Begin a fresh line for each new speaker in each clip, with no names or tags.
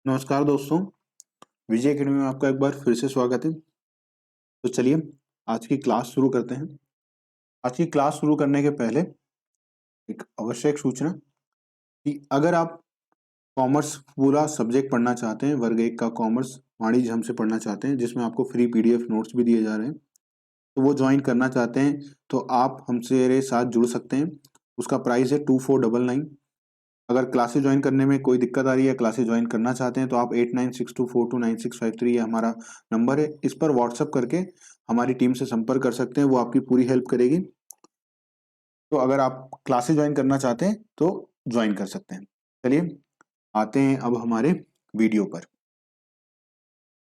नमस्कार दोस्तों, विजय एकेडमी में आपका एक बार फिर से स्वागत है। तो चलिए आज की क्लास शुरू करते हैं। आज की क्लास शुरू करने के पहले एक आवश्यक सूचना कि अगर आप कॉमर्स पूरा सब्जेक्ट पढ़ना चाहते हैं, वर्ग 1 का कॉमर्स वाणिज्य हमसे पढ़ना चाहते हैं, जिसमें आपको फ्री पीडीएफ नोट्स भी दिए जा रहे हैं, तो वो ज्वाइन करना चाहते हैं तो आप हमसे मेरे साथ जुड़ सकते हैं। उसका प्राइस है 2499। अगर क्लासेस ज्वाइन करने में कोई दिक्कत आ रही है, क्लासेस ज्वाइन करना चाहते हैं तो आप 8962429653 ये हमारा नंबर है, इस पर व्हाट्सअप करके हमारी टीम से संपर्क कर सकते हैं, वो आपकी पूरी हेल्प करेगी। तो अगर आप क्लासेस ज्वाइन करना चाहते हैं तो ज्वाइन कर सकते हैं। चलिए आते हैं अब हमारे वीडियो पर।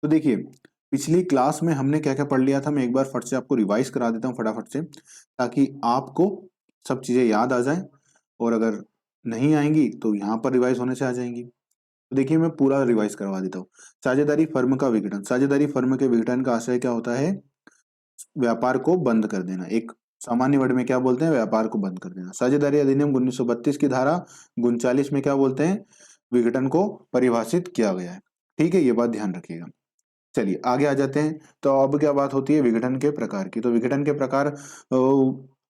तो देखिए पिछली क्लास में हमने क्या क्या पढ़ लिया था, मैं एक बार फट से आपको रिवाइज करा देता हूँ फटाफट से, ताकि आपको सब चीजें याद आ जाएं, और अगर नहीं आएंगी तो यहाँ पर रिवाइज होने से आ जाएंगी। तो देखिए मैं पूरा रिवाइज करवा देता हूँ। साझेदारी फर्म का विघटन। साझेदारी फर्म के विघटन का आशय क्या होता है? व्यापार को बंद कर देना। एक सामान्य वर्ड में क्या बोलते हैं? व्यापार को बंद कर देना। साझेदारी अधिनियम 1932 की धारा 39 में क्या बोलते हैं? विघटन को परिभाषित किया गया है। ठीक है, ये बात ध्यान रखिएगा। चलिए आगे आ जाते हैं। तो अब क्या बात होती है? विघटन के प्रकार की। तो विघटन के प्रकार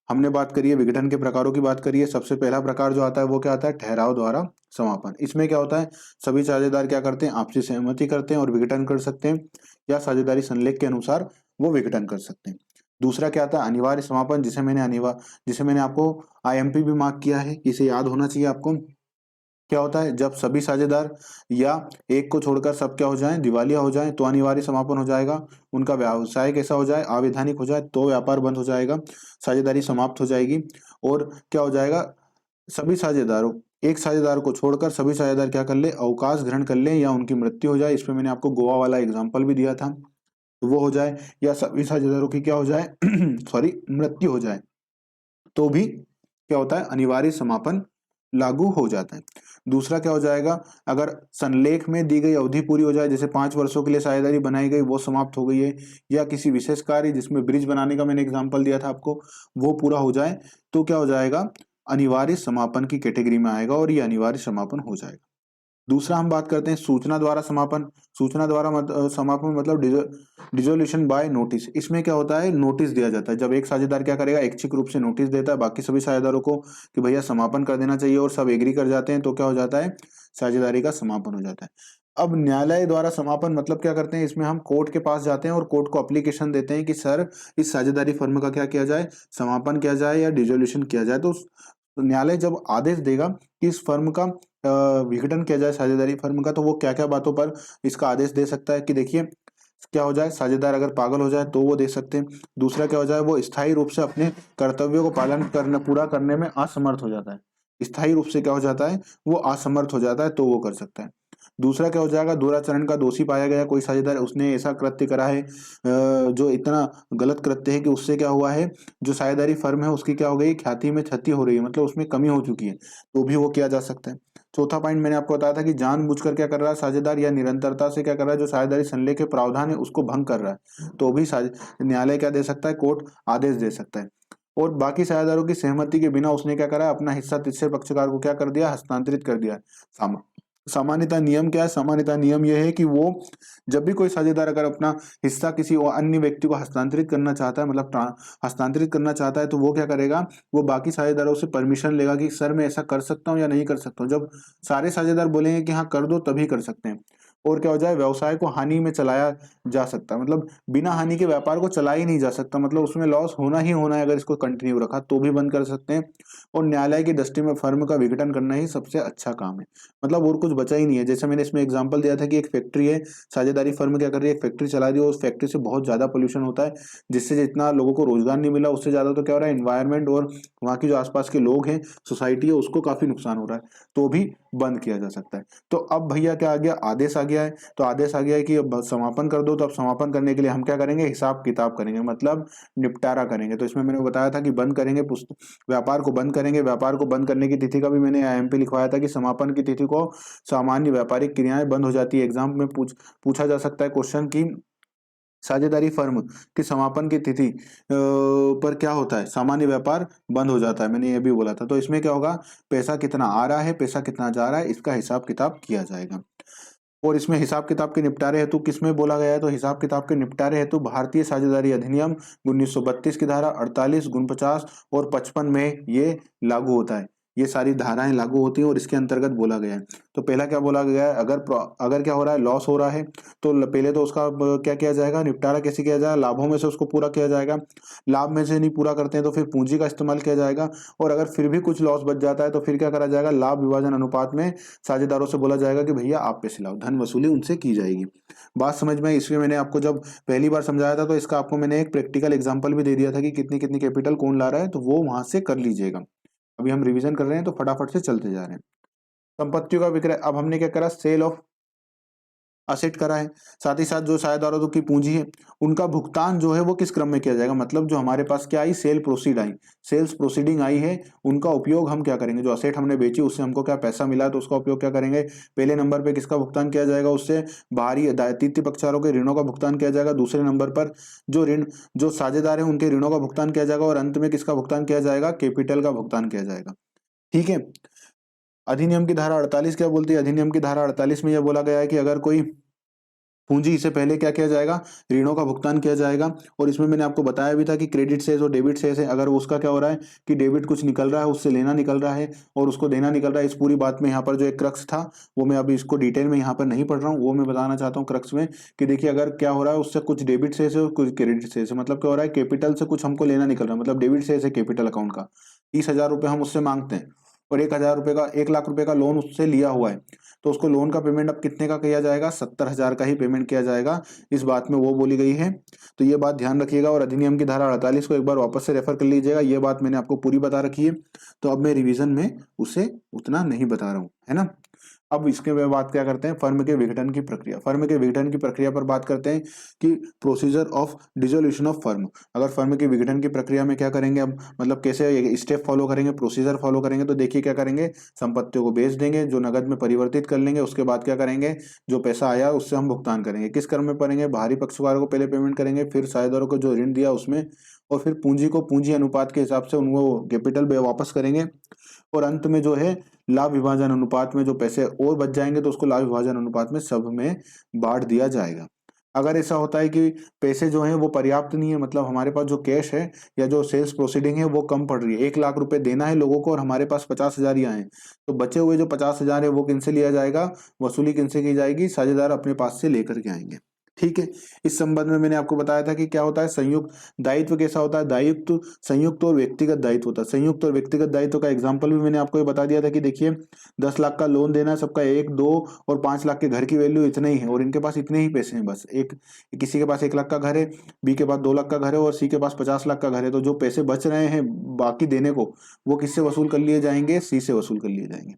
हमने बात करी है, विघटन के प्रकारों की बात करी है। सबसे पहला प्रकार जो आता है वो क्या आता है? ठहराव द्वारा समापन। इसमें क्या होता है? सभी साझेदार क्या करते हैं? आपसी सहमति करते हैं और विघटन कर सकते हैं, या साझेदारी संलेख के अनुसार वो विघटन कर सकते हैं। दूसरा क्या आता है? अनिवार्य समापन, जिसे मैंने आपको आईएमपी भी मार्क किया है, इसे याद होना चाहिए आपको। क्या होता है? जब सभी साझेदार या एक को छोड़कर सब क्या हो जाएं? दिवालिया हो जाएं तो अनिवार्य समापन हो जाएगा। उनका व्यवसाय कैसा हो जाए? अवैधानिक हो जाए तो व्यापार बंद हो जाएगा, साझेदारी समाप्त हो जाएगी। और क्या हो जाएगा? सभी साझेदारों एक साझेदार को छोड़कर सभी साझेदार क्या कर ले? अवकाश ग्रहण कर ले, या उनकी मृत्यु हो जाए। इसमें मैंने आपको गोवा वाला एग्जाम्पल भी दिया था, तो वो हो जाए, या सभी साझेदारों की क्या हो जाए? सॉरी, मृत्यु हो जाए, तो भी क्या होता है? अनिवार्य समापन लागू हो जाता है। दूसरा क्या हो जाएगा? अगर संलेख में दी गई अवधि पूरी हो जाए, जैसे 5 वर्षों के लिए साझेदारी बनाई गई वो समाप्त हो गई है, या किसी विशेष कार्य जिसमें ब्रिज बनाने का मैंने एग्जांपल दिया था आपको, वो पूरा हो जाए, तो क्या हो जाएगा? अनिवार्य समापन की कैटेगरी में आएगा और ये अनिवार्य समापन हो जाएगा। दूसरा हम बात करते हैं सूचना द्वारा समापन। सूचना द्वारा समापन मतलब डिसोल्यूशन बाय नोटिस। इसमें क्या होता है? नोटिस दिया जाता है। जब एक साझेदार क्या करेगा? ऐच्छिक रूप से नोटिस देता है बाकी सभी साझेदारों को कि भैया समापन कर देना चाहिए, और सब एग्री कर जाते हैं, तो क्या हो जाता है? साझेदारी का समापन हो जाता है। अब न्यायालय द्वारा समापन मतलब क्या करते हैं? इसमें हम कोर्ट के पास जाते हैं और कोर्ट को एप्लीकेशन देते हैं कि सर इस साझेदारी फर्म का क्या किया जाए? समापन किया जाए या डिसोल्यूशन किया जाए। तो न्यायालय जब आदेश देगा कि इस फर्म का विघटन किया जाए, साझेदारी फर्म का, तो वो क्या क्या बातों पर इसका आदेश दे सकता है कि देखिए क्या हो जाए? साझेदार अगर पागल हो जाए तो वो दे सकते हैं। दूसरा क्या हो जाए? वो स्थायी रूप से अपने कर्तव्यों को पालन करना पूरा करने में असमर्थ हो जाता है। स्थायी रूप से क्या हो जाता है? वो असमर्थ हो जाता है, तो वो कर सकता है। दूसरा क्या हो जाएगा? दुराचरण का दोषी पाया गया कोई साझेदार, उसने ऐसा कृत्य करा है जो इतना गलत कृत्य है कि उससे क्या हुआ है? जो साझेदारी फर्म है उसकी क्या हो गई? ख्याति में क्षति हो रही है, मतलब उसमें कमी हो चुकी है, तो भी वो किया जा सकता है। चौथा पॉइंट मैंने आपको बताया था कि जानबूझकर क्या कर रहा है साझेदार, या निरंतरता से क्या कर रहा है? जो साझेदारी संलेख के प्रावधान है उसको भंग कर रहा है, तो भी न्यायालय क्या दे सकता है? कोर्ट आदेश दे सकता है। और बाकी साझेदारों की सहमति के बिना उसने क्या करा? अपना हिस्सा तीसरे पक्षकार को क्या कर दिया? हस्तांतरित कर दिया। सामान्यतः नियम क्या है? सामान्यतः नियम यह है कि वो जब भी कोई साझेदार अगर अपना हिस्सा किसी और अन्य व्यक्ति को हस्तांतरित करना चाहता है, मतलब हस्तांतरित करना चाहता है, तो वो क्या करेगा? वो बाकी साझेदारों से परमिशन लेगा कि सर मैं ऐसा कर सकता हूँ या नहीं कर सकता हूँ। जब सारे साझेदार बोलेंगे कि हाँ कर दो, तभी कर सकते हैं। और क्या हो जाए? व्यवसाय को हानि में चलाया जा सकता है, मतलब बिना हानि के व्यापार को चला ही नहीं जा सकता, मतलब उसमें लॉस होना ही होना है। अगर इसको कंटिन्यू रखा तो भी बंद कर सकते हैं। और न्यायालय की दृष्टि में फर्म का विघटन करना ही सबसे अच्छा काम है, मतलब और कुछ बचा ही नहीं है। जैसे मैंने इसमें एग्जांपल दिया था कि एक फैक्ट्री है, साझेदारी फर्म क्या कर रही है? एक फैक्ट्री चला रही है, उस फैक्ट्री से बहुत ज्यादा पोल्यूशन होता है, जिससे जितना लोगों को रोजगार नहीं मिला, उससे ज्यादा तो क्या हो रहा है? एनवायरमेंट और वहाँ की जो आसपास के लोग हैं, सोसाइटी है, उसको काफी नुकसान हो रहा है, तो भी बंद किया जा सकता है। तो अब भैया क्या आ गया? आदेश आ गया है। तो आदेश आ गया है कि अब समापन कर दो। तो अब समापन करने के लिए हम क्या करेंगे? हिसाब किताब करेंगे, मतलब निपटारा करेंगे। तो इसमें मैंने बताया था कि बंद करेंगे, व्यापार को बंद करेंगे। व्यापार को बंद करने की तिथि का भी मैंने आईएमपी लिखवाया था कि समापन की तिथि को सामान्य व्यापारिक क्रियाएं बंद हो जाती है। एग्जाम में पूछा जा सकता है क्वेश्चन की साझेदारी फर्म की समापन की तिथि पर क्या होता है? सामान्य व्यापार बंद हो जाता है, मैंने ये भी बोला था। तो इसमें क्या होगा? पैसा कितना आ रहा है, पैसा कितना जा रहा है, इसका हिसाब किताब किया जाएगा। और इसमें हिसाब किताब के निपटारे हेतु किसमें बोला गया है, तो हिसाब किताब के निपटारे हेतु भारतीय साझेदारी अधिनियम 1932 की धारा 48, 49 और 55 में ये लागू होता है। ये सारी धाराएं लागू होती हैं और इसके अंतर्गत बोला गया है। तो पहला क्या बोला गया है, अगर क्या हो रहा है, लॉस हो रहा है, तो पहले तो उसका क्या किया जाएगा, निपटारा कैसे किया जाएगा, लाभों में से उसको पूरा किया जाएगा। लाभ में से नहीं पूरा करते हैं तो फिर पूंजी का इस्तेमाल किया जाएगा, और अगर फिर भी कुछ लॉस बच जाता है तो फिर क्या करा जाएगा, लाभ विभाजन अनुपात में साझेदारों से बोला जाएगा कि भैया आप पैसे लाओ, धन वसूली उनसे की जाएगी। बात समझ में आई? इसलिए मैंने आपको जब पहली बार समझाया था तो इसका आपको मैंने एक प्रैक्टिकल एग्जांपल भी दे दिया था कि कितनी कितनी कैपिटल कौन ला रहा है, तो वो वहां से कर लीजिएगा। अभी हम रिवीजन कर रहे हैं तो फटाफट से चलते जा रहे हैं। संपत्तियों का विक्रय, अब हमने क्या करा, सेल ऑफ असेट करा है। साथ ही साथ जो साझेदारों की पूंजी है उनका भुगतान जो है वो किस क्रम में किया जाएगा, मतलब जो हमारे पास क्या आई, सेल प्रोसीड आई, सेल्स प्रोसीडिंग आई है, उनका उपयोग हम क्या करेंगे, जो असेट हमने बेची उससे हमको क्या पैसा मिला है तो उसका उपयोग क्या करेंगे, पहले नंबर पे किसका भुगतान किया जाएगा, उससे बाहरी तृतीय पक्षकारों के ऋणों का भुगतान किया जाएगा, दूसरे नंबर पर जो साझेदार है उनके ऋणों का भुगतान किया जाएगा, और अंत में किसका भुगतान किया जाएगा, कैपिटल का भुगतान किया जाएगा। ठीक है। अधिनियम की धारा 48 क्या बोलती है, अधिनियम की धारा 48 में यह बोला गया है कि अगर कोई पूंजी से पहले क्या किया जाएगा, ऋणों का भुगतान किया जाएगा। और इसमें मैंने आपको बताया भी था कि क्रेडिट सेस और डेबिट सेस है, अगर उसका क्या हो रहा है कि डेबिट कुछ निकल रहा है, उससे लेना निकल रहा है और उसको देना निकल रहा है, इस पूरी बात में यहाँ पर जो एक क्रक्स था वो मैं अभी इसको डिटेल में यहाँ पर नहीं पढ़ रहा हूँ, वो मैं बताना चाहता हूँ क्रक्स में कि देखिए अगर क्या हो रहा है, उससे कुछ डेबिट सेस है और कुछ क्रेडिट सेस है, मतलब क्या हो रहा है, कैपिटल से कुछ हमको लेना निकल रहा है, मतलब डेबिट सेस है कैपिटल अकाउंट का, 30,000 रुपये हम उससे मांगते हैं और 1,000 रुपये का 1,00,000 रुपये का लोन उससे लिया हुआ है, तो उसको लोन का पेमेंट अब कितने का किया जाएगा, 70,000 का ही पेमेंट किया जाएगा, इस बात में वो बोली गई है। तो ये बात ध्यान रखिएगा और अधिनियम की धारा 48 को एक बार वापस से रेफर कर लीजिएगा, ये बात मैंने आपको पूरी बता रखी है, तो अब मैं रिवीजन में उसे उतना नहीं बता रहा हूँ, है ना। अब इसके बाद क्या करते हैं, फर्म के विघटन की प्रक्रिया, फर्म के विघटन की प्रक्रिया पर बात करते हैं कि procedure of dissolution of firm, अगर फर्म के विघटन की प्रक्रिया में क्या करेंगे, अब मतलब कैसे स्टेप फॉलो करेंगे, प्रोसीजर फॉलो करेंगे, तो देखिए क्या करेंगे, संपत्तियों को बेच देंगे, जो नगद में परिवर्तित कर लेंगे, उसके बाद क्या करेंगे, जो पैसा आया उससे हम भुगतान करेंगे, किस क्रम में करेंगे, बाहरी पक्षकारों को पहले पेमेंट करेंगे, फिर साझेदारों को जो ऋण दिया उसमें, और फिर पूंजी को पूंजी अनुपात के हिसाब से उनको कैपिटल वापस करेंगे, और अंत में जो है लाभ विभाजन अनुपात में जो पैसे और बच जाएंगे तो उसको लाभ विभाजन अनुपात में सब में बांट दिया जाएगा। अगर ऐसा होता है कि पैसे जो हैं वो पर्याप्त नहीं है, मतलब हमारे पास जो कैश है या जो सेल्स प्रोसीडिंग है वो कम पड़ रही है, 1,00,000 रुपए देना है लोगों को और हमारे पास 50,000 ही आए हैं, तो बचे हुए जो 50,000 है वो किनसे लिया जाएगा, वसूली किनसे की जाएगी, साझेदार अपने पास से लेकर के आएंगे। ठीक है। इस संबंध में मैंने आपको बताया था कि क्या होता है, संयुक्त दायित्व कैसा होता है, दायित्व संयुक्त और व्यक्तिगत दायित्व होता है। संयुक्त और व्यक्तिगत दायित्व का एग्जांपल भी मैंने आपको ये बता दिया था कि देखिए 10 लाख का लोन देना है, सबका 1, 2 और 5 लाख के घर की वैल्यू इतने ही है और इनके पास इतने ही पैसे हैं, बस एक किसी के पास 1 लाख का घर है, बी के पास 2 लाख का घर है और सी के पास 50 लाख का घर है, तो जो पैसे बच रहे हैं बाकी देने को वो किससे वसूल कर लिए जाएंगे, सी से वसूल कर लिए जाएंगे।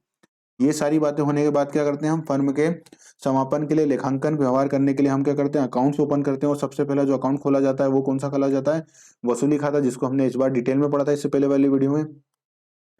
ये सारी बातें होने के बाद क्या करते हैं, हम फर्म के समापन के लिए लेखांकन व्यवहार करने के लिए हम क्या करते हैं, अकाउंट्स ओपन करते हैं, और सबसे पहला जो अकाउंट खोला जाता है वो कौन सा खोला जाता है, वसूली खाता, जिसको हमने इस बार डिटेल में पढ़ा था इससे पहले वाली वीडियो में।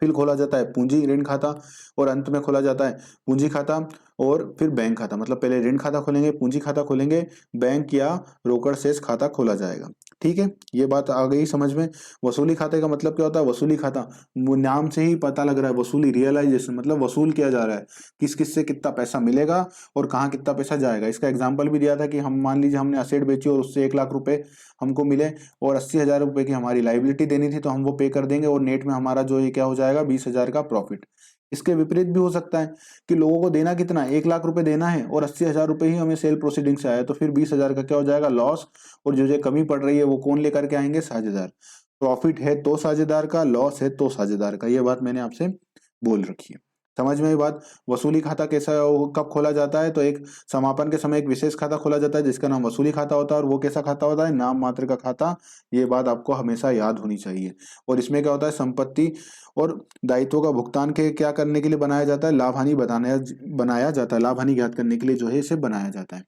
फिर खोला जाता है पूंजी ऋण खाता, और अंत में खोला जाता है पूंजी खाता और फिर बैंक खाता, मतलब पहले ऋण खाता खोलेंगे, पूंजी खाता खोलेंगे, बैंक या रोकड़ शेष खाता खोला जाएगा। ठीक है, ये बात आ गई समझ में। वसूली खाते का मतलब क्या होता है, वसूली खाता वो नाम से ही पता लग रहा है, वसूली रियलाइजेशन, मतलब वसूल किया जा रहा है, किस किस से कितना पैसा मिलेगा और कहाँ कितना पैसा जाएगा। इसका एग्जाम्पल भी दिया था कि हम मान लीजिए हमने असेट बेची और उससे 1,00,000 रुपए हमको मिले और 80,000 रुपए की हमारी लाइबिलिटी देनी थी, तो हम वो पे कर देंगे और नेट में हमारा जो ये क्या हो जाएगा, 20,000 का प्रॉफिट। इसके विपरीत भी हो सकता है कि लोगों को देना कितना है, 1,00,000 रुपए देना है और 80,000 रुपए ही हमें सेल प्रोसीडिंग से आया, तो फिर 20,000 का क्या हो जाएगा, लॉस, और जो कमी पड़ रही है वो कौन लेकर के आएंगे, साझेदार। प्रॉफिट है तो साझेदार का, लॉस है तो साझेदार का, ये बात मैंने आपसे बोल रखी है। समझ में ये बात। वसूली खाता कैसा कब खोला जाता है, तो एक समापन के समय एक विशेष खाता खोला जाता है जिसका नाम वसूली खाता होता है, और वो कैसा खाता होता है, नाम मात्र का खाता। ये बात आपको हमेशा याद होनी चाहिए। और इसमें क्या होता है, संपत्ति और दायित्वों का भुगतान के क्या करने के लिए बनाया जाता है, लाभ हानि बनाया जाता है, लाभ हानि ज्ञात करने के लिए जो है इसे बनाया जाता है।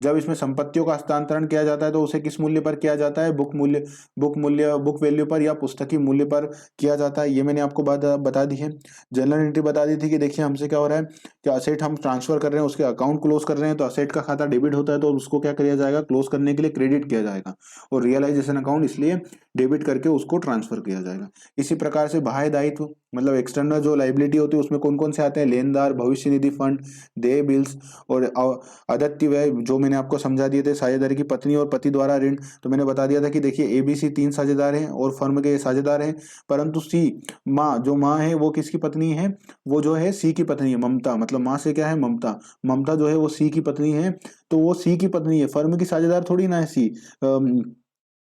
जब इसमें संपत्तियों का हस्तांतरण किया जाता है तो उसे किस मूल्य पर किया जाता है? बुक वैल्यू पर या पुस्तकीय मूल्य पर किया जाता है। ये मैंने आपको बात बता दी है। जनरल एंट्री बता दी थी कि देखिए हमसे क्या हो रहा है कि असेट हम ट्रांसफर कर रहे हैं, उसके अकाउंट क्लोज कर रहे हैं, तो असेट का खाता डेबिट होता है तो उसको क्या किया जाएगा? क्लोज करने के लिए क्रेडिट किया जाएगा, और रियलाइजेशन अकाउंट इसलिए डेबिट करके उसको ट्रांसफर किया जाएगा। इसी प्रकार से बाह्य दायित्व मतलब एक्सटर्नल जो लाइबिलिटी होती है उसमें कौन कौन से आते हैं? लेनदार, भविष्य निधि फंड, देय बिल्स और अदत्य व्यय, जो मैंने आपको समझा दिए थे। साझेदारी की पत्नी और पति द्वारा ऋण, तो मैंने बता दिया था कि देखिए एबीसी 3 साझेदार हैं और फर्म के साझेदार हैं, परंतु सी माँ, जो माँ है वो किसकी पत्नी है? वो जो है सी की पत्नी है, ममता। मतलब माँ से क्या है? ममता। ममता जो है वो सी की पत्नी है, तो वो सी की पत्नी है, फर्म की साझेदार थोड़ी ना है सी।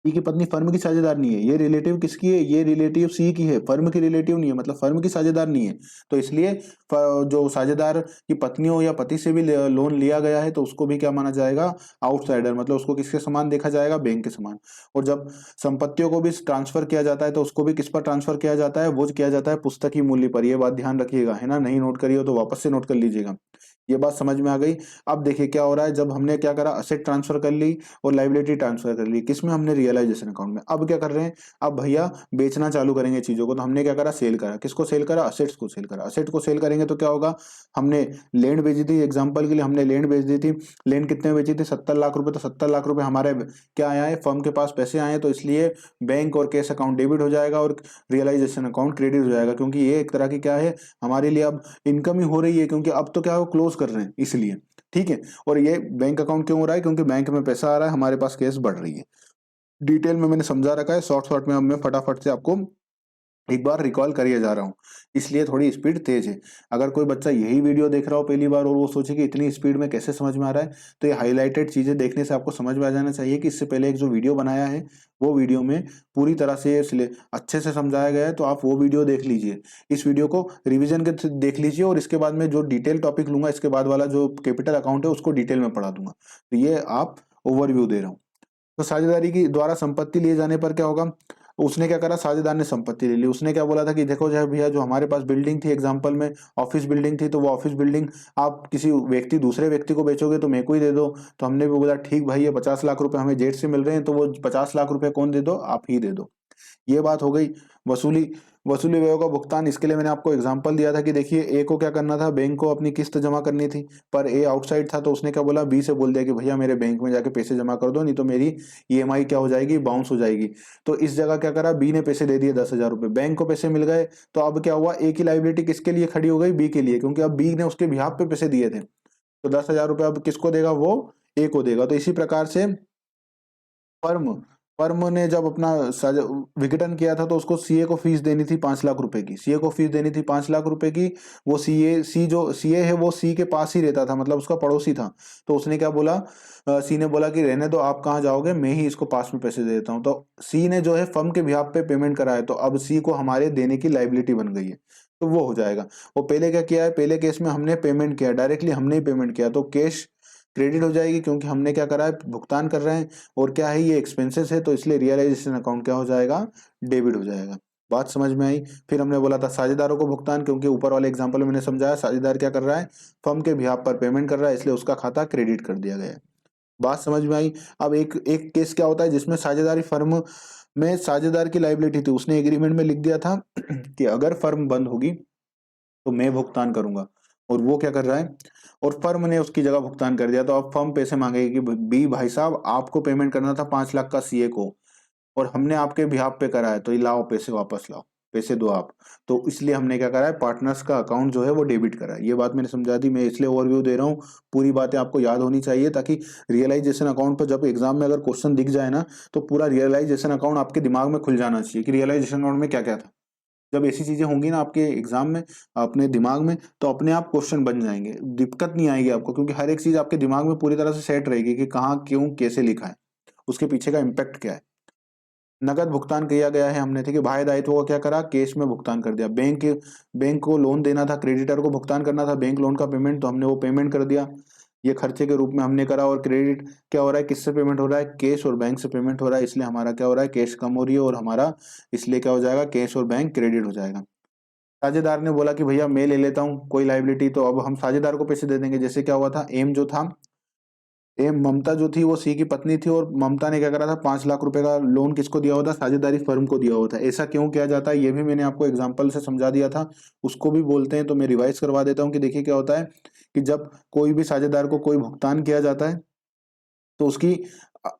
सी की पत्नी फर्म की साझेदार नहीं है। ये रिलेटिव किसकी है? ये रिलेटिव सी की है, फर्म की रिलेटिव नहीं है, मतलब फर्म की साझेदार नहीं है। तो इसलिए जो साझेदार की पत्नी हो या पति से भी लोन लिया गया है तो उसको भी क्या माना जाएगा? आउटसाइडर। मतलब उसको किसके समान देखा जाएगा? बैंक के समान। और जब संपत्तियों को भी ट्रांसफर किया जाता है तो उसको भी किस पर ट्रांसफर किया जाता है? वो किया जाता है पुस्तकीय मूल्य पर। ये बात ध्यान रखिएगा, है ना? नहीं नोट करी हो तो वापस से नोट कर लीजिएगा। ये बात समझ में आ गई। अब देखिए क्या हो रहा है, जब हमने क्या करा, असेट ट्रांसफर कर ली और लायबिलिटी ट्रांसफर कर ली, किसमें? हमने रियलाइजेशन अकाउंट में। अब क्या कर रहे हैं? अब भैया बेचना चालू करेंगे चीजों को, तो हमने क्या करा? सेल करा। किसको सेल करा? असेट्स को सेल करा। असेट को सेल करेंगे तो क्या होगा? हमने लैंड बेची थी, एग्जांपल के लिए हमने लैंड बेच दी थी। लैंड कितने में बेची थी? 70 लाख रुपए। तो 70 लाख रुपए हमारे क्या आया है? फर्म के पास पैसे आए हैं, तो इसलिए बैंक और कैश अकाउंट डेबिट हो जाएगा और रियलाइजेशन अकाउंट क्रेडिट हो जाएगा, क्योंकि ये एक तरह की क्या है हमारे लिए अब इनकम ही हो रही है, क्योंकि अब तो क्या हो क्लोज कर रहे हैं इसलिए। ठीक है। और ये बैंक अकाउंट क्यों हो रहा है? क्योंकि बैंक में पैसा आ रहा है, हमारे पास कैश बढ़ रही है। डिटेल में मैंने समझा रखा है, शॉर्ट शॉर्ट में अब मैं फटाफट से आपको एक बार रिकॉल करिए जा रहा हूँ, इसलिए थोड़ी स्पीड तेज है। अगर कोई बच्चा यही वीडियो देख रहा हो पहली बार और वो सोचे कि इतनी स्पीड में कैसे समझ में आ रहा है, तो ये हाईलाइटेड चीजें देखने से आपको समझ में आ जाना चाहिए कि इससे पहले एक जो वीडियो बनाया है वो वीडियो में पूरी तरह से अच्छे से समझाया गया है, तो आप वो वीडियो देख लीजिए। इस वीडियो को रिविजन के देख लीजिए और इसके बाद में जो डिटेल टॉपिक लूंगा, इसके बाद वाला जो कैपिटल अकाउंट है उसको डिटेल में पढ़ा दूंगा। तो ये आप ओवरव्यू दे रहा हूँ। तो साझेदारी की द्वारा संपत्ति लिए जाने पर क्या होगा? उसने क्या करा? साझेदार ने संपत्ति ले ली। उसने क्या बोला था कि देखो जो है भैया, जो हमारे पास बिल्डिंग थी, एग्जांपल में ऑफिस बिल्डिंग थी, तो वो ऑफिस बिल्डिंग आप किसी दूसरे व्यक्ति को बेचोगे तो मेरे को ही दे दो। तो हमने भी बोला ठीक भाई, ये 50 लाख रुपए हमें जेठ से मिल रहे हैं, तो वो 50 लाख रुपए कौन दे दो? आप ही दे दो। ये बात हो गई। वसूली वसूली व्ययों का भुगतान, इसके लिए मैंने आपको एग्जांपल दिया था कि देखिए ए को क्या करना था? बैंक को अपनी किस्त जमा करनी थी, पर ए आउटसाइड था, तो उसने क्या बोला? बी से बोल दिया कि भैया मेरे बैंक में जाके पैसे जमा कर दो, नहीं तो मेरी ईएमआई क्या हो जाएगी? बाउंस हो जाएगी। तो इस जगह क्या करा? बी ने पैसे दे दिए 10,000 रुपए, बैंक को पैसे मिल गए। तो अब क्या हुआ? ए की लाइबिलिटी किसके लिए खड़ी हो गई? बी के लिए, क्योंकि अब बी ने उसके बिहाफ पे पैसे दिए थे। तो 10,000 रुपए अब किसको देगा? वो ए को देगा। तो इसी प्रकार से फर्म फर्म ने जब अपना विघटन किया था तो उसको सीए को फीस देनी थी 5 लाख रुपए की। सीए को फीस देनी थी 5 लाख रुपए की। वो जो सीए है वो सी के पास ही रहता था, मतलब उसका पड़ोसी था। तो उसने क्या बोला? सी ने बोला कि रहने दो, आप कहाँ जाओगे, मैं ही इसको पास में पैसे दे देता हूँ। तो सी ने जो है फर्म के बिहाफ पे पेमेंट कराया, तो अब सी को हमारे देने की लाइबिलिटी बन गई है। तो वो हो जाएगा। वो पहले क्या किया है? पहले केस में हमने पेमेंट किया, डायरेक्टली हमने ही पेमेंट किया, तो कैश क्रेडिट हो जाएगी, क्योंकि हमने क्या करा है? भुगतान कर रहे हैं। और क्या है? ये एक्सपेंसेस है, तो इसलिए रियलाइजेशन अकाउंट क्या हो जाएगा? डेबिट हो जाएगा। बात समझ में आई? फिर हमने बोला था साझेदारों को भुगतान, क्योंकि ऊपर वाले एग्जांपल में मैंने समझाया साझेदार क्या कर रहा है? फर्म के बिहाफ पर पेमेंट कर रहा है, इसलिए उसका खाता क्रेडिट कर दिया गया है। बात समझ में आई? अब एक एक केस क्या होता है जिसमें साझेदारी फर्म में साझेदार की लाइबिलिटी थी, उसने एग्रीमेंट में लिख दिया था कि अगर फर्म बंद होगी तो मैं भुगतान करूंगा, और वो क्या कर रहा है? और फर्म ने उसकी जगह भुगतान कर दिया, तो अब फर्म पैसे मांगेगी कि बी भाई साहब, आपको पेमेंट करना था 5 लाख का सीए को, और हमने आपके बिहाफ पे करा है, तो ये लाओ पैसे, वापस लाओ, पैसे दो आप। तो इसलिए हमने क्या करा है? पार्टनर्स का अकाउंट जो है वो डेबिट करा है। ये बात मैंने समझा दी, मैं इसलिए ओवरव्यू दे रहा हूँ। पूरी बातें आपको याद होनी चाहिए, ताकि रियलाइजेशन अकाउंट पर जब एग्जाम में अगर क्वेश्चन दिख जाए ना, तो पूरा रियलाइजेशन अकाउंट आपके दिमाग में खुल जाना चाहिए कि रियलाइजेशन अकाउंट में क्या क्या था। जब ऐसी चीजें होंगी ना आपके एग्जाम में, अपने दिमाग में, तो अपने आप क्वेश्चन बन जाएंगे, दिक्कत नहीं आएगी आपको, क्योंकि हर एक चीज आपके दिमाग में पूरी तरह से सेट रहेगी कि कहाँ, क्यों, कैसे लिखा है, उसके पीछे का इम्पैक्ट क्या है। नगद भुगतान किया गया है हमने, ठीक है। बाह्य दायित्व का क्या करा? कैश में भुगतान कर दिया। बैंक को लोन देना था, क्रेडिटर को भुगतान करना था बैंक लोन का पेमेंट, तो हमने वो पेमेंट कर दिया। ये खर्चे के रूप में हमने करा। और क्रेडिट क्या हो रहा है? किससे पेमेंट हो रहा है? कैश और बैंक से पेमेंट हो रहा है, इसलिए हमारा क्या हो रहा है? कैश कम हो रही है, और हमारा इसलिए क्या हो जाएगा? कैश और बैंक क्रेडिट हो जाएगा। साझेदार ने बोला कि भैया मैं ले लेता हूँ कोई लाइबिलिटी, तो अब हम साझेदार को पैसे दे देंगे। जैसे क्या हुआ था? एम जो था, ममता जो थी वो सी की पत्नी थी और ममता ने क्या करा था, 5 लाख रुपए का लोन किसको दिया हुआ था, साझेदारी फर्म को दिया हुआ था। ऐसा क्यों किया जाता है ये भी मैंने आपको एग्जांपल से समझा दिया था, उसको भी बोलते हैं, तो मैं रिवाइज करवा देता हूँ कि देखिए क्या होता है कि जब कोई भी साझेदार को कोई भुगतान किया जाता है तो उसकी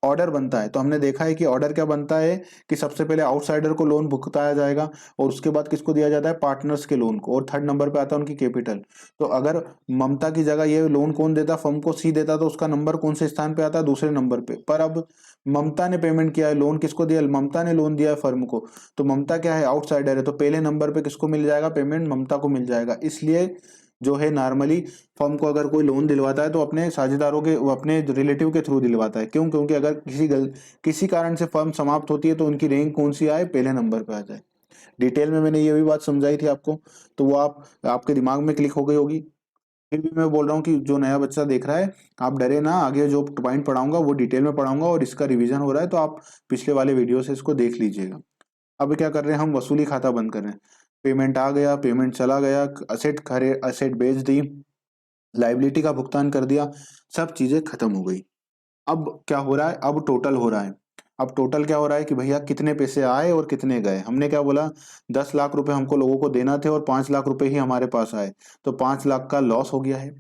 ऑर्डर बनता है। तो हमने देखा है कि ऑर्डर क्या बनता है कि सबसे पहले आउटसाइडर को लोन भुगताया जाएगा और उसके बाद किसको दिया जाता है, पार्टनर्स के लोन को, और थर्ड नंबर पे आता है उनकी कैपिटल। तो अगर ममता की जगह ये लोन कौन देता, फर्म को सी देता, तो उसका नंबर कौन से स्थान पे आता है, दूसरे नंबर पे। पर अब ममता ने पेमेंट किया है, लोन किसको दिया, ममता ने लोन दिया है फर्म को, तो ममता क्या है, आउटसाइडर है, तो पहले नंबर पे किसको मिल जाएगा, पेमेंट ममता को मिल जाएगा। इसलिए जो है नॉर्मली फर्म को अगर कोई लोन दिलवाता है तो अपने साझेदारों के, वो अपने रिलेटिव के थ्रू दिलवाता है। क्यों, क्योंकि अगर किसी कारण से फर्म समाप्त होती है तो उनकी रैंक कौन सी आए, पहले नंबर पे आ जाए। डिटेल में मैंने ये भी बात समझाई थी आपको, तो वो आपके दिमाग में क्लिक हो गई होगी। फिर भी मैं बोल रहा हूँ कि जो नया बच्चा देख रहा है, आप डरे ना, आगे जो पॉइंट पढ़ाऊंगा वो डिटेल में पढ़ाऊंगा और इसका रिवीजन हो रहा है, तो आप पिछले वाले वीडियो से इसको देख लीजिएगा। अब क्या कर रहे हैं, हम वसूली खाता बंद कर रहे हैं। पेमेंट आ गया, पेमेंट चला गया, असेट खरे, असेट बेच दी, लाइबिलिटी का भुगतान कर दिया, सब चीजें खत्म हो गई। अब क्या हो रहा है, अब टोटल हो रहा है। अब टोटल क्या हो रहा है कि भैया कितने पैसे आए और कितने गए। हमने क्या बोला, 10 लाख रुपए हमको लोगों को देना थे और 5 लाख रुपए ही हमारे पास आए, तो 5 लाख का लॉस हो गया है।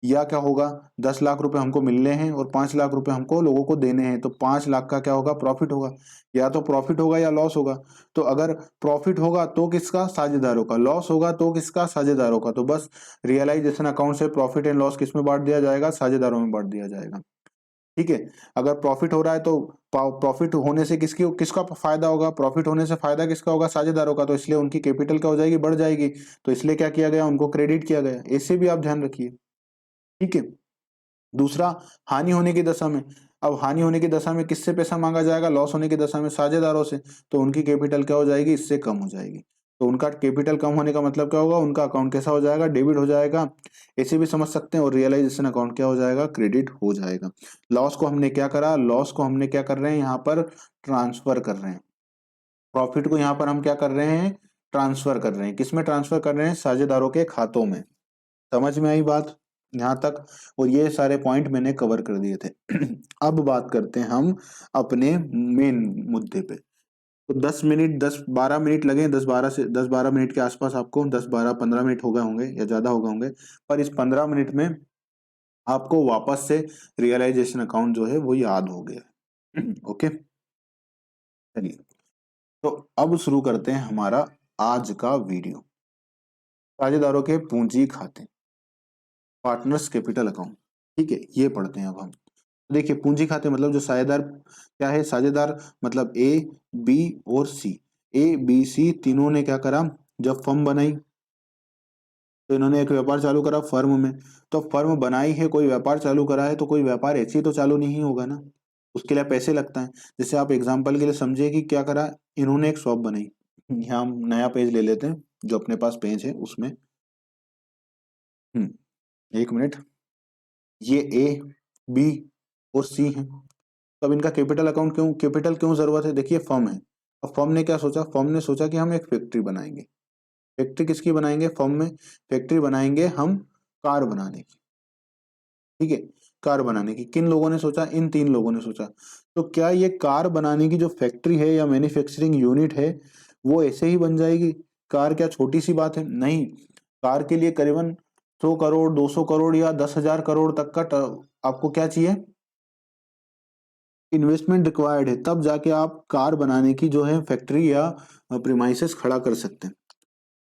या क्या होगा, 10 लाख रुपए हमको मिलने हैं और 5 लाख रुपए हमको लोगों को देने हैं, तो 5 लाख का क्या होगा, प्रॉफिट होगा। या तो प्रॉफिट होगा या लॉस होगा। तो अगर प्रॉफिट होगा तो किसका, साझेदारों का। लॉस होगा तो किसका, साझेदारों का। तो बस रियलाइजेशन अकाउंट से प्रॉफिट एंड लॉस किस में बांट दिया जाएगा, साझेदारों में बांट दिया जाएगा। ठीक है। अगर प्रॉफिट हो रहा है तो प्रॉफिट होने से किसकी किसका फायदा होगा, प्रॉफिट होने से फायदा किसका होगा, साझेदारों का। तो इसलिए उनकी कैपिटल क्या हो जाएगी, बढ़ जाएगी। तो इसलिए क्या किया गया, उनको क्रेडिट किया गया। ऐसे भी आप ध्यान रखिए। ठीक है। दूसरा, हानि होने की दशा में। अब हानि होने की दशा में किससे पैसा मांगा जाएगा, लॉस होने की दशा में साझेदारों से। तो उनकी कैपिटल क्या हो जाएगी, इससे कम हो जाएगी। तो उनका कैपिटल कम होने का मतलब क्या होगा, उनका अकाउंट कैसा हो जाएगा, डेबिट हो जाएगा। ऐसे भी समझ सकते हैं। और रियलाइजेशन अकाउंट क्या हो जाएगा, क्रेडिट हो जाएगा। लॉस को हमने क्या करा, लॉस को हमने क्या कर रहे हैं, यहाँ पर ट्रांसफर कर रहे हैं। प्रॉफिट को यहाँ पर हम क्या कर रहे हैं, ट्रांसफर कर रहे हैं। किसमें ट्रांसफर कर रहे हैं, साझेदारों के खातों में। समझ में आई बात यहाँ तक। और ये सारे पॉइंट मैंने कवर कर दिए थे। अब बात करते हैं हम अपने मेन मुद्दे पे। तो 10 मिनट, 10-12 मिनट लगे, 10-12 के आसपास आपको, 10-12-15 मिनट हो गए होंगे या ज्यादा हो गए होंगे। पर इस 15 मिनट में आपको वापस से रियलाइजेशन अकाउंट जो है वो याद हो गया। ओके, चलिए। तो अब शुरू करते हैं हमारा आज का वीडियो। साझेदारों के पूंजी खाते, पार्टनर्स कैपिटल अकाउंट। ठीक है, ये पढ़ते हैं अब हम। देखिए, पूंजी खाते मतलब जो साझेदार क्या है, साझेदार मतलब ए, बी और सी। ए बी सी तीनों ने क्या करा, जब फर्म बनाई तो इन्होंने एक व्यापार चालू करा फर्म में। तो फर्म बनाई है, कोई व्यापार चालू करा है, तो कोई व्यापार ऐसे ही तो चालू नहीं होगा ना, उसके लिए पैसे लगता है। जैसे आप एग्जाम्पल के लिए समझे कि क्या करा, इन्होंने एक शॉप बनाई। यहाँ हम नया पेज ले लेते हैं, जो अपने पास पेज है उसमें। एक मिनट। ये ए, बी और सी है। तो अब इनका कैपिटल अकाउंट क्यों, कैपिटल क्यों जरूरत है, देखिए फर्म है। अब फर्म ने क्या सोचा, फर्म ने सोचा कि हम एक फैक्ट्री बनाएंगे। फैक्ट्री किसकी बनाएंगे, फर्म में फैक्ट्री बनाएंगे हम, कार बनाने की। ठीक है, कार बनाने की। किन लोगों ने सोचा, इन 3 लोगों ने सोचा। तो क्या ये कार बनाने की जो फैक्ट्री है या मैन्युफैक्चरिंग यूनिट है वो ऐसे ही बन जाएगी। कार क्या छोटी सी बात है, नहीं। कार के लिए करीबन 100 करोड़, 200 करोड़ या 10,000 करोड़ तक का आपको क्या चाहिए, इन्वेस्टमेंट रिक्वायर्ड है। तब जाके आप कार बनाने की जो है फैक्ट्री या प्रीमाइसेस खड़ा कर सकते हैं।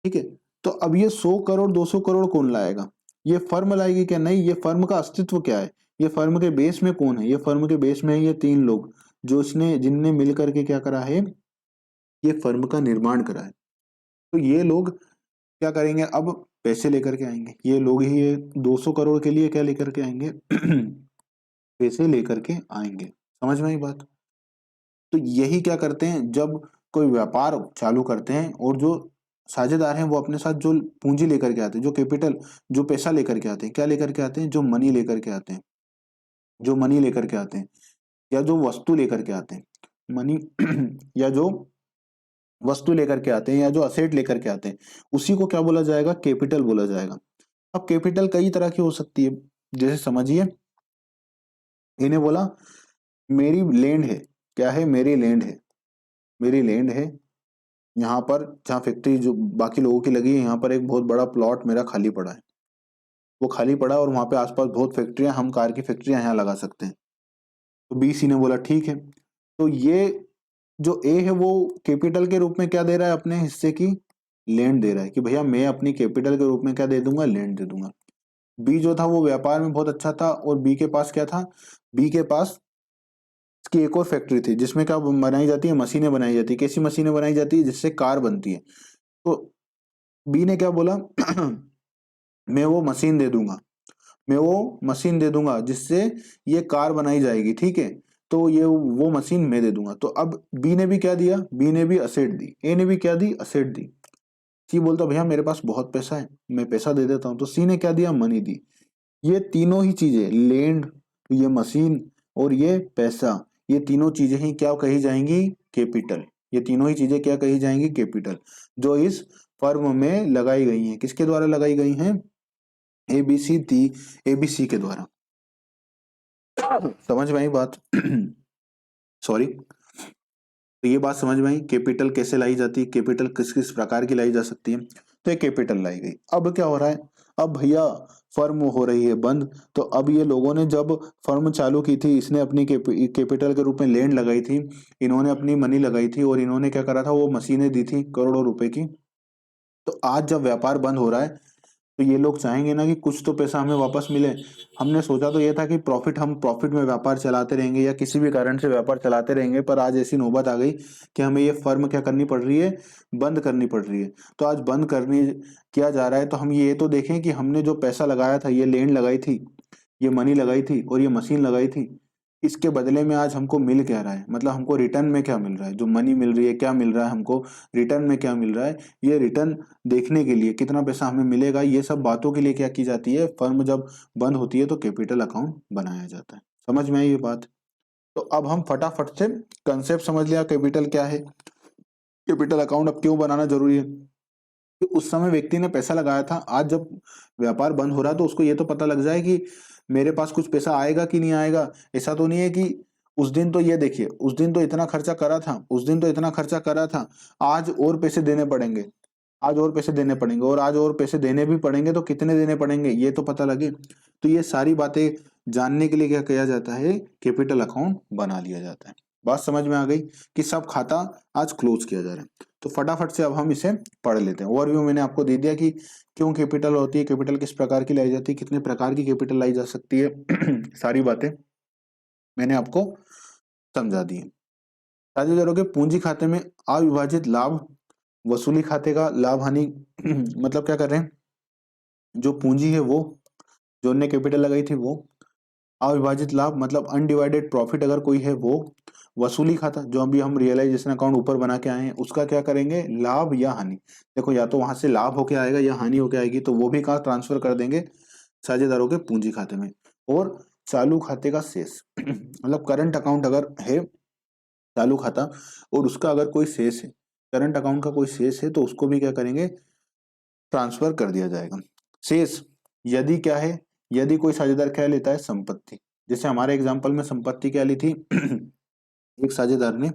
ठीक है। तो अब ये 100 करोड़, 200 करोड़ कौन लाएगा, ये फर्म लाएगी क्या, नहीं। ये फर्म का अस्तित्व क्या है, ये फर्म के बेस में कौन है, ये फर्म के बेस में है ये 3 लोग, जो इसने जिनने मिल करके क्या करा है, ये फर्म का निर्माण करा है। तो ये लोग क्या करेंगे, अब पैसे लेकर के आएंगे। ये लोग ही ये 200 करोड़ के लिए क्या लेकर के आएंगे, पैसे लेकर के आएंगे। समझ में आई बात। तो यही क्या करते हैं, जब कोई व्यापार चालू करते हैं और जो साझेदार हैं वो अपने साथ जो पूंजी लेकर के आते हैं, जो कैपिटल, जो पैसा लेकर के आते हैं, क्या लेकर के आते हैं, जो मनी लेकर के आते हैं, जो मनी लेकर के आते हैं, या जो वस्तु लेकर के आते हैं, मनी या जो वस्तु लेकर के आते हैं या जो असेट लेकर के आते हैं, उसी को क्या बोला जाएगा, कैपिटल बोला जाएगा। अब कैपिटल कई तरह की हो सकती है, जैसे समझिए ए ने बोला मेरी लैंड है, क्या है, मेरी लैंड है, मेरी लैंड है, यहाँ पर जहाँ फैक्ट्री जो बाकी लोगों की लगी है, यहाँ पर एक बहुत बड़ा प्लॉट मेरा खाली पड़ा है, वो खाली पड़ा है और वहाँ पे आसपास बहुत फैक्ट्रियां, हम कार की फैक्ट्रियां यहाँ लगा सकते हैं। तो बी सी ने बोला ठीक है। तो ये जो ए है वो कैपिटल के रूप में क्या दे रहा है, अपने हिस्से की लैंड दे रहा है कि भैया मैं अपनी कैपिटल के रूप में क्या दे दूंगा, लैंड दे दूंगा। बी जो था वो व्यापार में बहुत अच्छा था और बी के पास क्या था, बी के पास इसकी एक और फैक्ट्री थी जिसमें क्या बनाई जाती है, मशीनें बनाई जाती है। कैसी मशीनें बनाई जाती है, जिससे कार बनती है। तो बी ने क्या बोला मैं वो मशीन दे दूंगा, मैं वो मशीन दे दूंगा जिससे ये कार बनाई जाएगी, ठीक है। तो ये वो मशीन मैं दे दूंगा। तो अब बी ने भी क्या दिया, बी ने भी असेट दी, ए ने भी क्या दी, असेट दी। सी बोलता भैया मेरे पास बहुत पैसा है, मैं पैसा दे देता हूँ। तो सी ने क्या दिया, मनी दी। ये तीनों ही चीजें, लैंड, ये मशीन और ये पैसा, ये तीनों चीजें ही क्या कही जाएंगी, कैपिटल। ये तीनों ही चीजें क्या कही जाएंगी, कैपिटल, जो इस फर्म में लगाई गई हैं। किसके द्वारा लगाई गई हैं, एबीसी दी, एबीसी के द्वारा। समझ में आई बात सॉरी। तो ये बात समझ में आई, कैपिटल कैसे लाई जाती है, कैपिटल किस किस प्रकार की लाई जा सकती है। तो ये कैपिटल लाई गई। अब क्या हो रहा है, अब भैया फर्म हो रही है बंद। तो अब ये लोगों ने जब फर्म चालू की थी, इसने अपनी कैपिटल के रूप में लैंड लगाई थी, इन्होंने अपनी मनी लगाई थी और इन्होंने क्या करा था, वो मशीनें दी थी करोड़ों रुपए की। तो आज जब व्यापार बंद हो रहा है तो ये लोग चाहेंगे ना कि कुछ तो पैसा हमें वापस मिले। हमने सोचा तो ये था कि प्रॉफिट, हम प्रॉफिट में व्यापार चलाते रहेंगे या किसी भी कारण से व्यापार चलाते रहेंगे, पर आज ऐसी नौबत आ गई कि हमें ये फर्म क्या करनी पड़ रही है, बंद करनी पड़ रही है। तो आज बंद करनी किया जा रहा है। तो हम ये तो देखें कि हमने जो पैसा लगाया था, ये लैंड लगाई थी, ये मनी लगाई थी और ये मशीन लगाई थी, इसके बदले में आज हमको मिल क्या रहा है, मतलब हमको रिटर्न में क्या मिल रहा है, जो मनी मिल रही है क्या मिल रहा है हमको, रिटर्न में क्या मिल रहा है। ये रिटर्न देखने के लिए, कितना पैसा हमें मिलेगा, ये सब बातों के लिए क्या की जाती है, फर्म जब बंद होती है तो कैपिटल अकाउंट बनाया जाता है। समझ में आई ये बात। तो अब हम फटाफट से कंसेप्ट समझ लिया कैपिटल क्या है, कैपिटल अकाउंट अब क्यों बनाना जरूरी है। कि उस समय व्यक्ति ने पैसा लगाया था, आज जब व्यापार बंद हो रहा है तो उसको ये तो पता लग जाए कि मेरे पास कुछ पैसा आएगा कि नहीं आएगा। ऐसा तो नहीं है कि उस दिन तो ये देखिए, उस दिन तो इतना खर्चा करा था, उस दिन तो इतना खर्चा करा था, आज और पैसे देने पड़ेंगे, आज और पैसे देने पड़ेंगे, और आज और पैसे देने भी पड़ेंगे तो कितने देने पड़ेंगे ये तो पता लगे। तो ये सारी बातें जानने के लिए क्या किया जाता है, कैपिटल अकाउंट बना लिया जाता है। बात समझ में आ गई कि सब खाता आज क्लोज किया जा रहा है। तो फटाफट से अब हम इसे पढ़ लेते हैं। ओवरव्यू मैंने आपको दे दिया कि क्यों कैपिटल होती है, कैपिटल किस प्रकार की लाई जाती है, कितने प्रकार की कैपिटल लाई जा सकती है सारी बातें मैंने आपको समझा दी। साझेदारों के पूंजी खाते में अविभाजित लाभ वसूली खाते का लाभ हानि मतलब क्या कर रहे हैं, जो पूंजी है वो, जो उनने कैपिटल लगाई थी वो, अविभाजित लाभ मतलब अनडिवाइडेड प्रॉफिट अगर कोई है वो, वसूली खाता जो अभी हम रियलाइजेशन अकाउंट ऊपर बना के आए हैं उसका क्या करेंगे, लाभ या हानि। देखो या तो वहां से लाभ होके आएगा या हानि होके आएगी, तो वो भी कहाँ ट्रांसफर कर देंगे, साझेदारों के पूंजी खाते में। और चालू खाते का शेष मतलब करंट अकाउंट अगर है चालू खाता और उसका अगर कोई शेष है, करंट अकाउंट का कोई शेष है, तो उसको भी क्या करेंगे, ट्रांसफर कर दिया जाएगा। शेष यदि क्या है, यदि कोई साझेदार क्या लेता है, संपत्ति। जैसे हमारे एग्जांपल में संपत्ति क्या ली थी एक साझेदार ने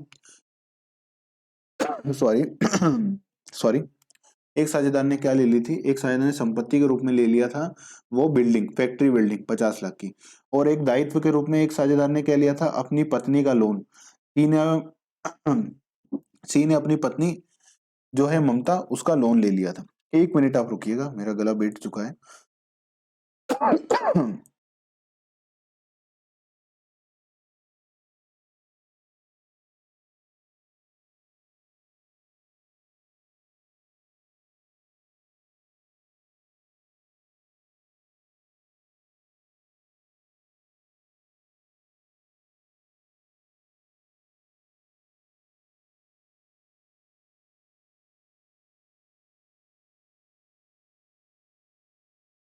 सॉरी सॉरी एक साझेदार ने क्या ले ली थी, एक साझेदार ने संपत्ति के रूप में ले लिया था वो बिल्डिंग, फैक्ट्री बिल्डिंग 50 लाख की। और एक दायित्व के रूप में एक साझेदार ने क्या लिया था, अपनी पत्नी का लोन। सी ने सी ने अपनी पत्नी जो है ममता, उसका लोन ले लिया था। एक मिनट आप रुकिएगा, मेरा गला बैठ चुका है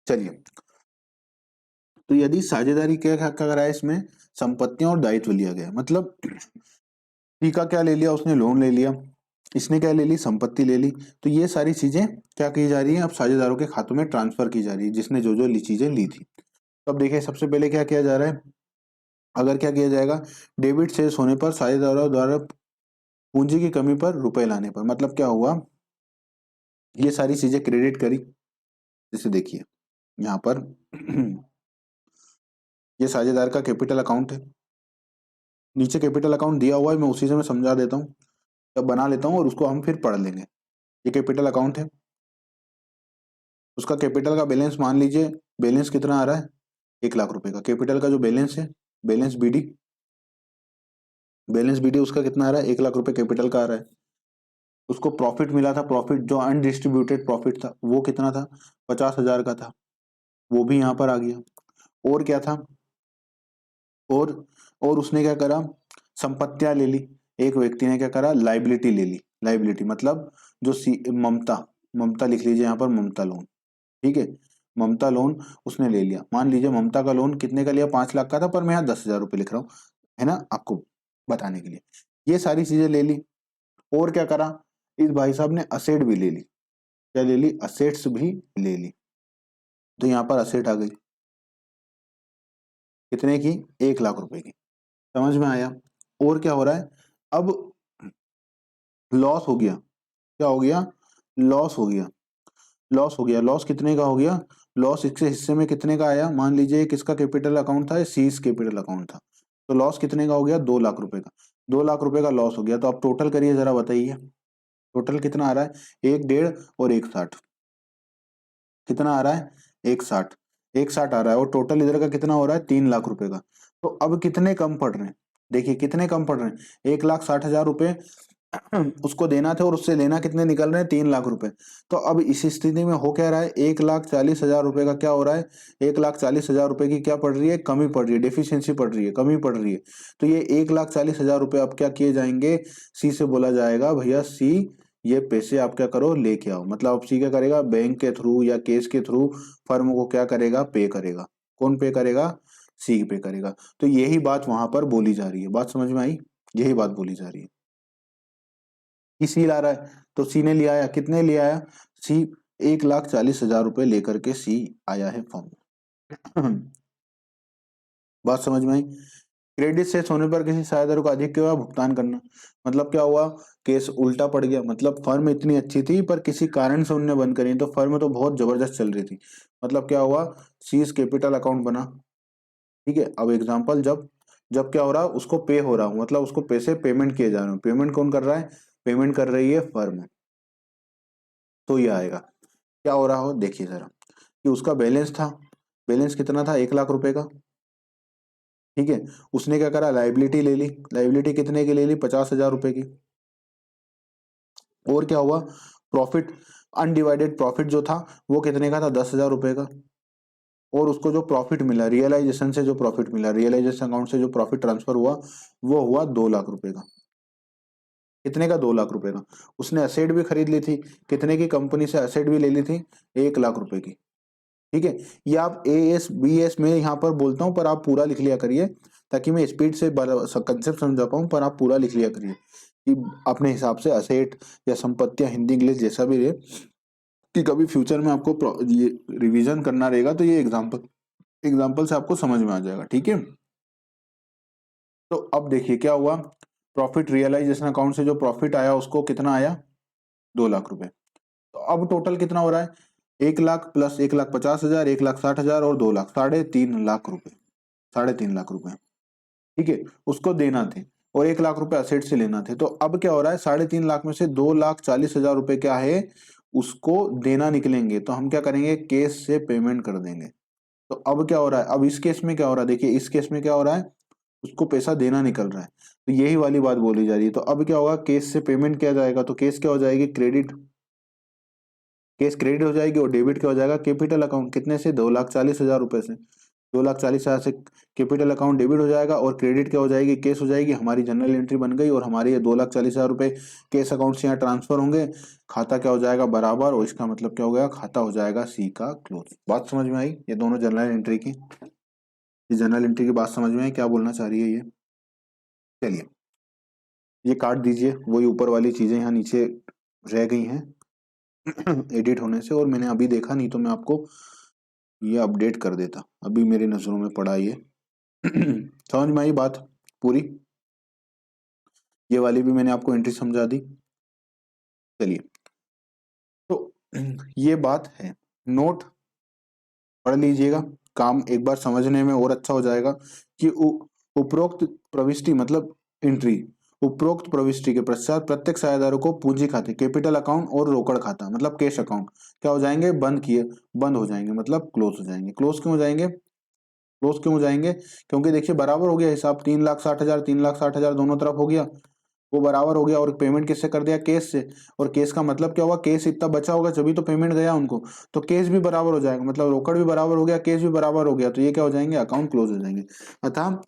चलिए, तो यदि साझेदारी क्या क्या करा है इसमें, संपत्तियां और दायित्व लिया गया, मतलब सी का क्या ले लिया, उसने लोन ले लिया, इसने क्या ले ली, संपत्ति ले ली। तो ये सारी चीजें क्या की जा रही है, अब साझेदारों के खातों में ट्रांसफर की जा रही है, जिसने जो जो चीजें ली थी। तो अब देखिए सबसे पहले क्या किया जा रहा है, अगर क्या किया जाएगा, डेबिट शेष होने पर साझेदारों द्वारा पूंजी की कमी पर रुपए लाने पर, मतलब क्या हुआ, ये सारी चीजें क्रेडिट करी। जैसे देखिए यहाँ पर ये साझेदार का कैपिटल अकाउंट है, नीचे कैपिटल अकाउंट दिया हुआ है, मैं उसी से मैं समझा देता हूँ, तब बना लेता हूँ और उसको हम फिर पढ़ लेंगे। ये कैपिटल अकाउंट है, उसका कैपिटल का बैलेंस मान लीजिए, बैलेंस कितना आ रहा है, 1 लाख रुपए का। कैपिटल का जो बैलेंस है, बैलेंस बीडी, बैलेंस बीडी उसका कितना आ रहा है, 1 लाख रुपए कैपिटल का आ रहा है। उसको प्रॉफिट मिला था, प्रॉफिट जो अनडिस्ट्रीब्यूटेड प्रॉफिट था वो कितना था, 50,000 का था, वो भी यहाँ पर आ गया। और क्या था, और उसने क्या करा, संपत्तियां ले ली। एक व्यक्ति ने क्या करा, लाइबिलिटी ले ली। लाइबिलिटी मतलब जो ममता, ममता लिख लीजिए यहाँ पर, ममता लोन, ठीक है, ममता लोन उसने ले लिया। मान लीजिए ममता का लोन कितने का लिया, 5 लाख का था, पर मैं यहाँ 10,000 रुपये लिख रहा हूँ, है ना, आपको बताने के लिए। ये सारी चीजें ले ली। और क्या करा, इस भाई साहब ने असेट भी ले ली। क्या ले ली, असेट्स भी ले ली। तो यहाँ पर असेट आ गई कितने की, 1 लाख रुपए की। समझ में आया। और क्या हो रहा है, अब लॉस हो गया। क्या हो गया, लॉस हो गया। लॉस हो गया, लॉस कितने का हो गया, लॉस इसके हिस्से में कितने का आया, मान लीजिए किसका कैपिटल अकाउंट था, ये सीज कैपिटल अकाउंट था, तो लॉस कितने का हो गया, 2 लाख रुपए का। 2 लाख रुपए का लॉस हो गया। तो आप टोटल करिए जरा, बताइए टोटल कितना आ रहा है, 1.5 और 1.60, कितना आ रहा है, 1.60, 1.60 आ रहा है। और टोटल इधर का कितना हो रहा है, 3 लाख रुपए का। तो अब कितने कम पड़ रहे हैं, देखिए कितने कम पड़ रहे हैं, 1,60,000 रुपए उसको देना थे और उससे लेना कितने निकल रहे हैं, 3 लाख रुपए। तो अब इस स्थिति में हो क्या रहा है, 1,40,000 रुपए का क्या हो रहा है, 1,40,000 रुपए की क्या पड़ रही है, कमी पड़ रही है, डेफिशिएंसी पड़ रही है, कमी पड़ रही है। तो ये 1,40,000 रुपए अब क्या किए जाएंगे, सी से बोला जाएगा भैया सी ये पैसे आप क्या करो लेके आओ। मतलब अब सी क्या करेगा, बैंक के थ्रू या केस के थ्रू फर्म को क्या करेगा, पे करेगा। कौन पे करेगा, सी पे करेगा। तो यही बात वहां पर बोली जा रही है, बात समझ में आई, यही बात बोली जा रही है कि सी ला रहा है, तो सी ने लिया आया, कितने लिया आया, सी 1,40,000 रुपए लेकर के सी आया है फॉर्म। बात समझ में आई। क्रेडिट से होने पर किसी साझेदार को अधिक क्या हुआ, भुगतान करना। मतलब क्या हुआ, केस उल्टा पड़ गया। मतलब फर्म इतनी अच्छी थी पर किसी कारण से उन्होंने बंद करी, तो फर्म तो बहुत जबरदस्त चल रही थी। मतलब क्या हुआ, सीज कैपिटल अकाउंट बना, ठीक है। अब एग्जांपल, जब जब क्या हो रहा है, उसको पे हो रहा हूं, मतलब उसको पैसे पेमेंट किए जा रहे हैं। पेमेंट कौन कर रहा है, पेमेंट कर रही है फर्म। तो ये आएगा, क्या हो रहा हो, देखिए जरा, कि उसका बैलेंस था, बैलेंस कितना था, 1 लाख रुपए का, ठीक है। उसने क्या करा, लाइबिलिटी ले ली। लाइबिलिटी कितने की ले ली, 50,000 रुपए की। और क्या हुआ, प्रॉफिट, अनडिवाइडेड प्रॉफिट जो था वो कितने का था, 10,000 रुपए का। और उसको जो प्रॉफिट मिला, रियलाइजेशन से जो प्रॉफिट मिला, रियलाइजेशन अकाउंट से जो प्रॉफिट ट्रांसफर हुआ, वो हुआ 2 लाख रुपए का। कितने का, 2 लाख रुपए का। उसने असेट भी खरीद ली थी, कितने की, कंपनी से असेट भी ले ली थी, 1 लाख रुपए की, ठीक है। ये आप ए एस बी एस में यहाँ पर बोलता हूँ, पर आप पूरा लिख लिया करिए, ताकि मैं स्पीड से कंसेप्ट समझा पाऊँ। पर आप पूरा लिख लिया करिए कि अपने हिसाब से असेट या संपत्तियां, हिंदी इंग्लिश जैसा भी रहे, कि कभी फ्यूचर में आपको ये रिवीजन करना रहेगा तो ये एग्जाम्पल से आपको समझ में आ जाएगा, ठीक है। तो अब देखिए क्या हुआ, प्रॉफिट रियलाइजेशन अकाउंट से जो प्रॉफिट आया उसको कितना आया, 2 लाख रुपए। तो अब टोटल कितना हो रहा है, 1 लाख प्लस 1,50,000, 1,60,000 और 2 लाख, 3.5 लाख रुपए, 3.5 लाख रुपए, ठीक है। उसको देना थे और 1 लाख रुपए असेट से लेना थे। तो अब क्या हो रहा है, 3.5 लाख में से 2,40,000 रुपए क्या है, उसको देना निकलेंगे। तो हम क्या करेंगे, केस से पेमेंट कर देंगे। तो अब क्या हो रहा है, अब इस केस में क्या हो रहा है, देखिए इस केस में क्या हो रहा है, उसको पैसा देना निकल रहा है। तो यही वाली बात बोली जा रही है। तो अब क्या होगा, केस से पेमेंट किया जाएगा, तो केस क्या हो जाएगी, क्रेडिट, केस क्रेडिट हो जाएगी। और डेबिट क्या हो जाएगा, कैपिटल अकाउंट, कितने से, 2,40,000 रुपए से। 2,40,000 से कैपिटल अकाउंट डेबिट हो जाएगा, और क्रेडिट क्या हो जाएगी, केस हो जाएगी। हमारी जनरल एंट्री बन गई और हमारे ये 2,40,000 रुपए केस अकाउंट से यहाँ ट्रांसफर होंगे। खाता क्या हो जाएगा, बराबर। और इसका मतलब क्या हो गया, खाता हो जाएगा सी का क्लोज। बात समझ में आई, ये दोनों जनरल एंट्री की, ये जनरल एंट्री की बात समझ में आई, क्या बोलना चाह रही है ये। चलिए ये काट दीजिए, वही ऊपर वाली चीजें यहाँ नीचे रह गई हैं एडिट होने से, और मैंने अभी देखा, नहीं तो मैं आपको ये अपडेट कर देता, अभी मेरी नजरों में पड़ा ये। समझ में आई बात पूरी? ये वाली भी मैंने आपको एंट्री समझा दी। चलिए, तो ये बात है, नोट पढ़ लीजिएगा, काम एक बार समझने में और अच्छा हो जाएगा कि उपरोक्त प्रविष्टि मतलब एंट्री, उपरोक्त प्रविष्टि के पश्चात प्रत्येक साझेदारों को पूंजी खाते, कैपिटल अकाउंट और रोकड़ खाता मतलब कैश अकाउंट क्या हो जाएंगे, बंद हो जाएंगे, मतलब क्लोज हो जाएंगे। क्लोज क्यों हो जाएंगे? क्योंकि देखिए बराबर हो गया हिसाब, 3,60,000 3,60,000 दोनों तरफ हो गया, वो बराबर हो गया, और पेमेंट किससे कर दिया, कैश से। और कैश का मतलब क्या हुआ, कैश इतना बचा होगा जब तो पेमेंट गया उनको, तो कैश भी बराबर हो जाएगा, मतलब रोकड़ भी बराबर हो गया, कैश भी बराबर हो गया, तो ये क्या हो जाएंगे, अकाउंट क्लोज हो जाएंगे। अतः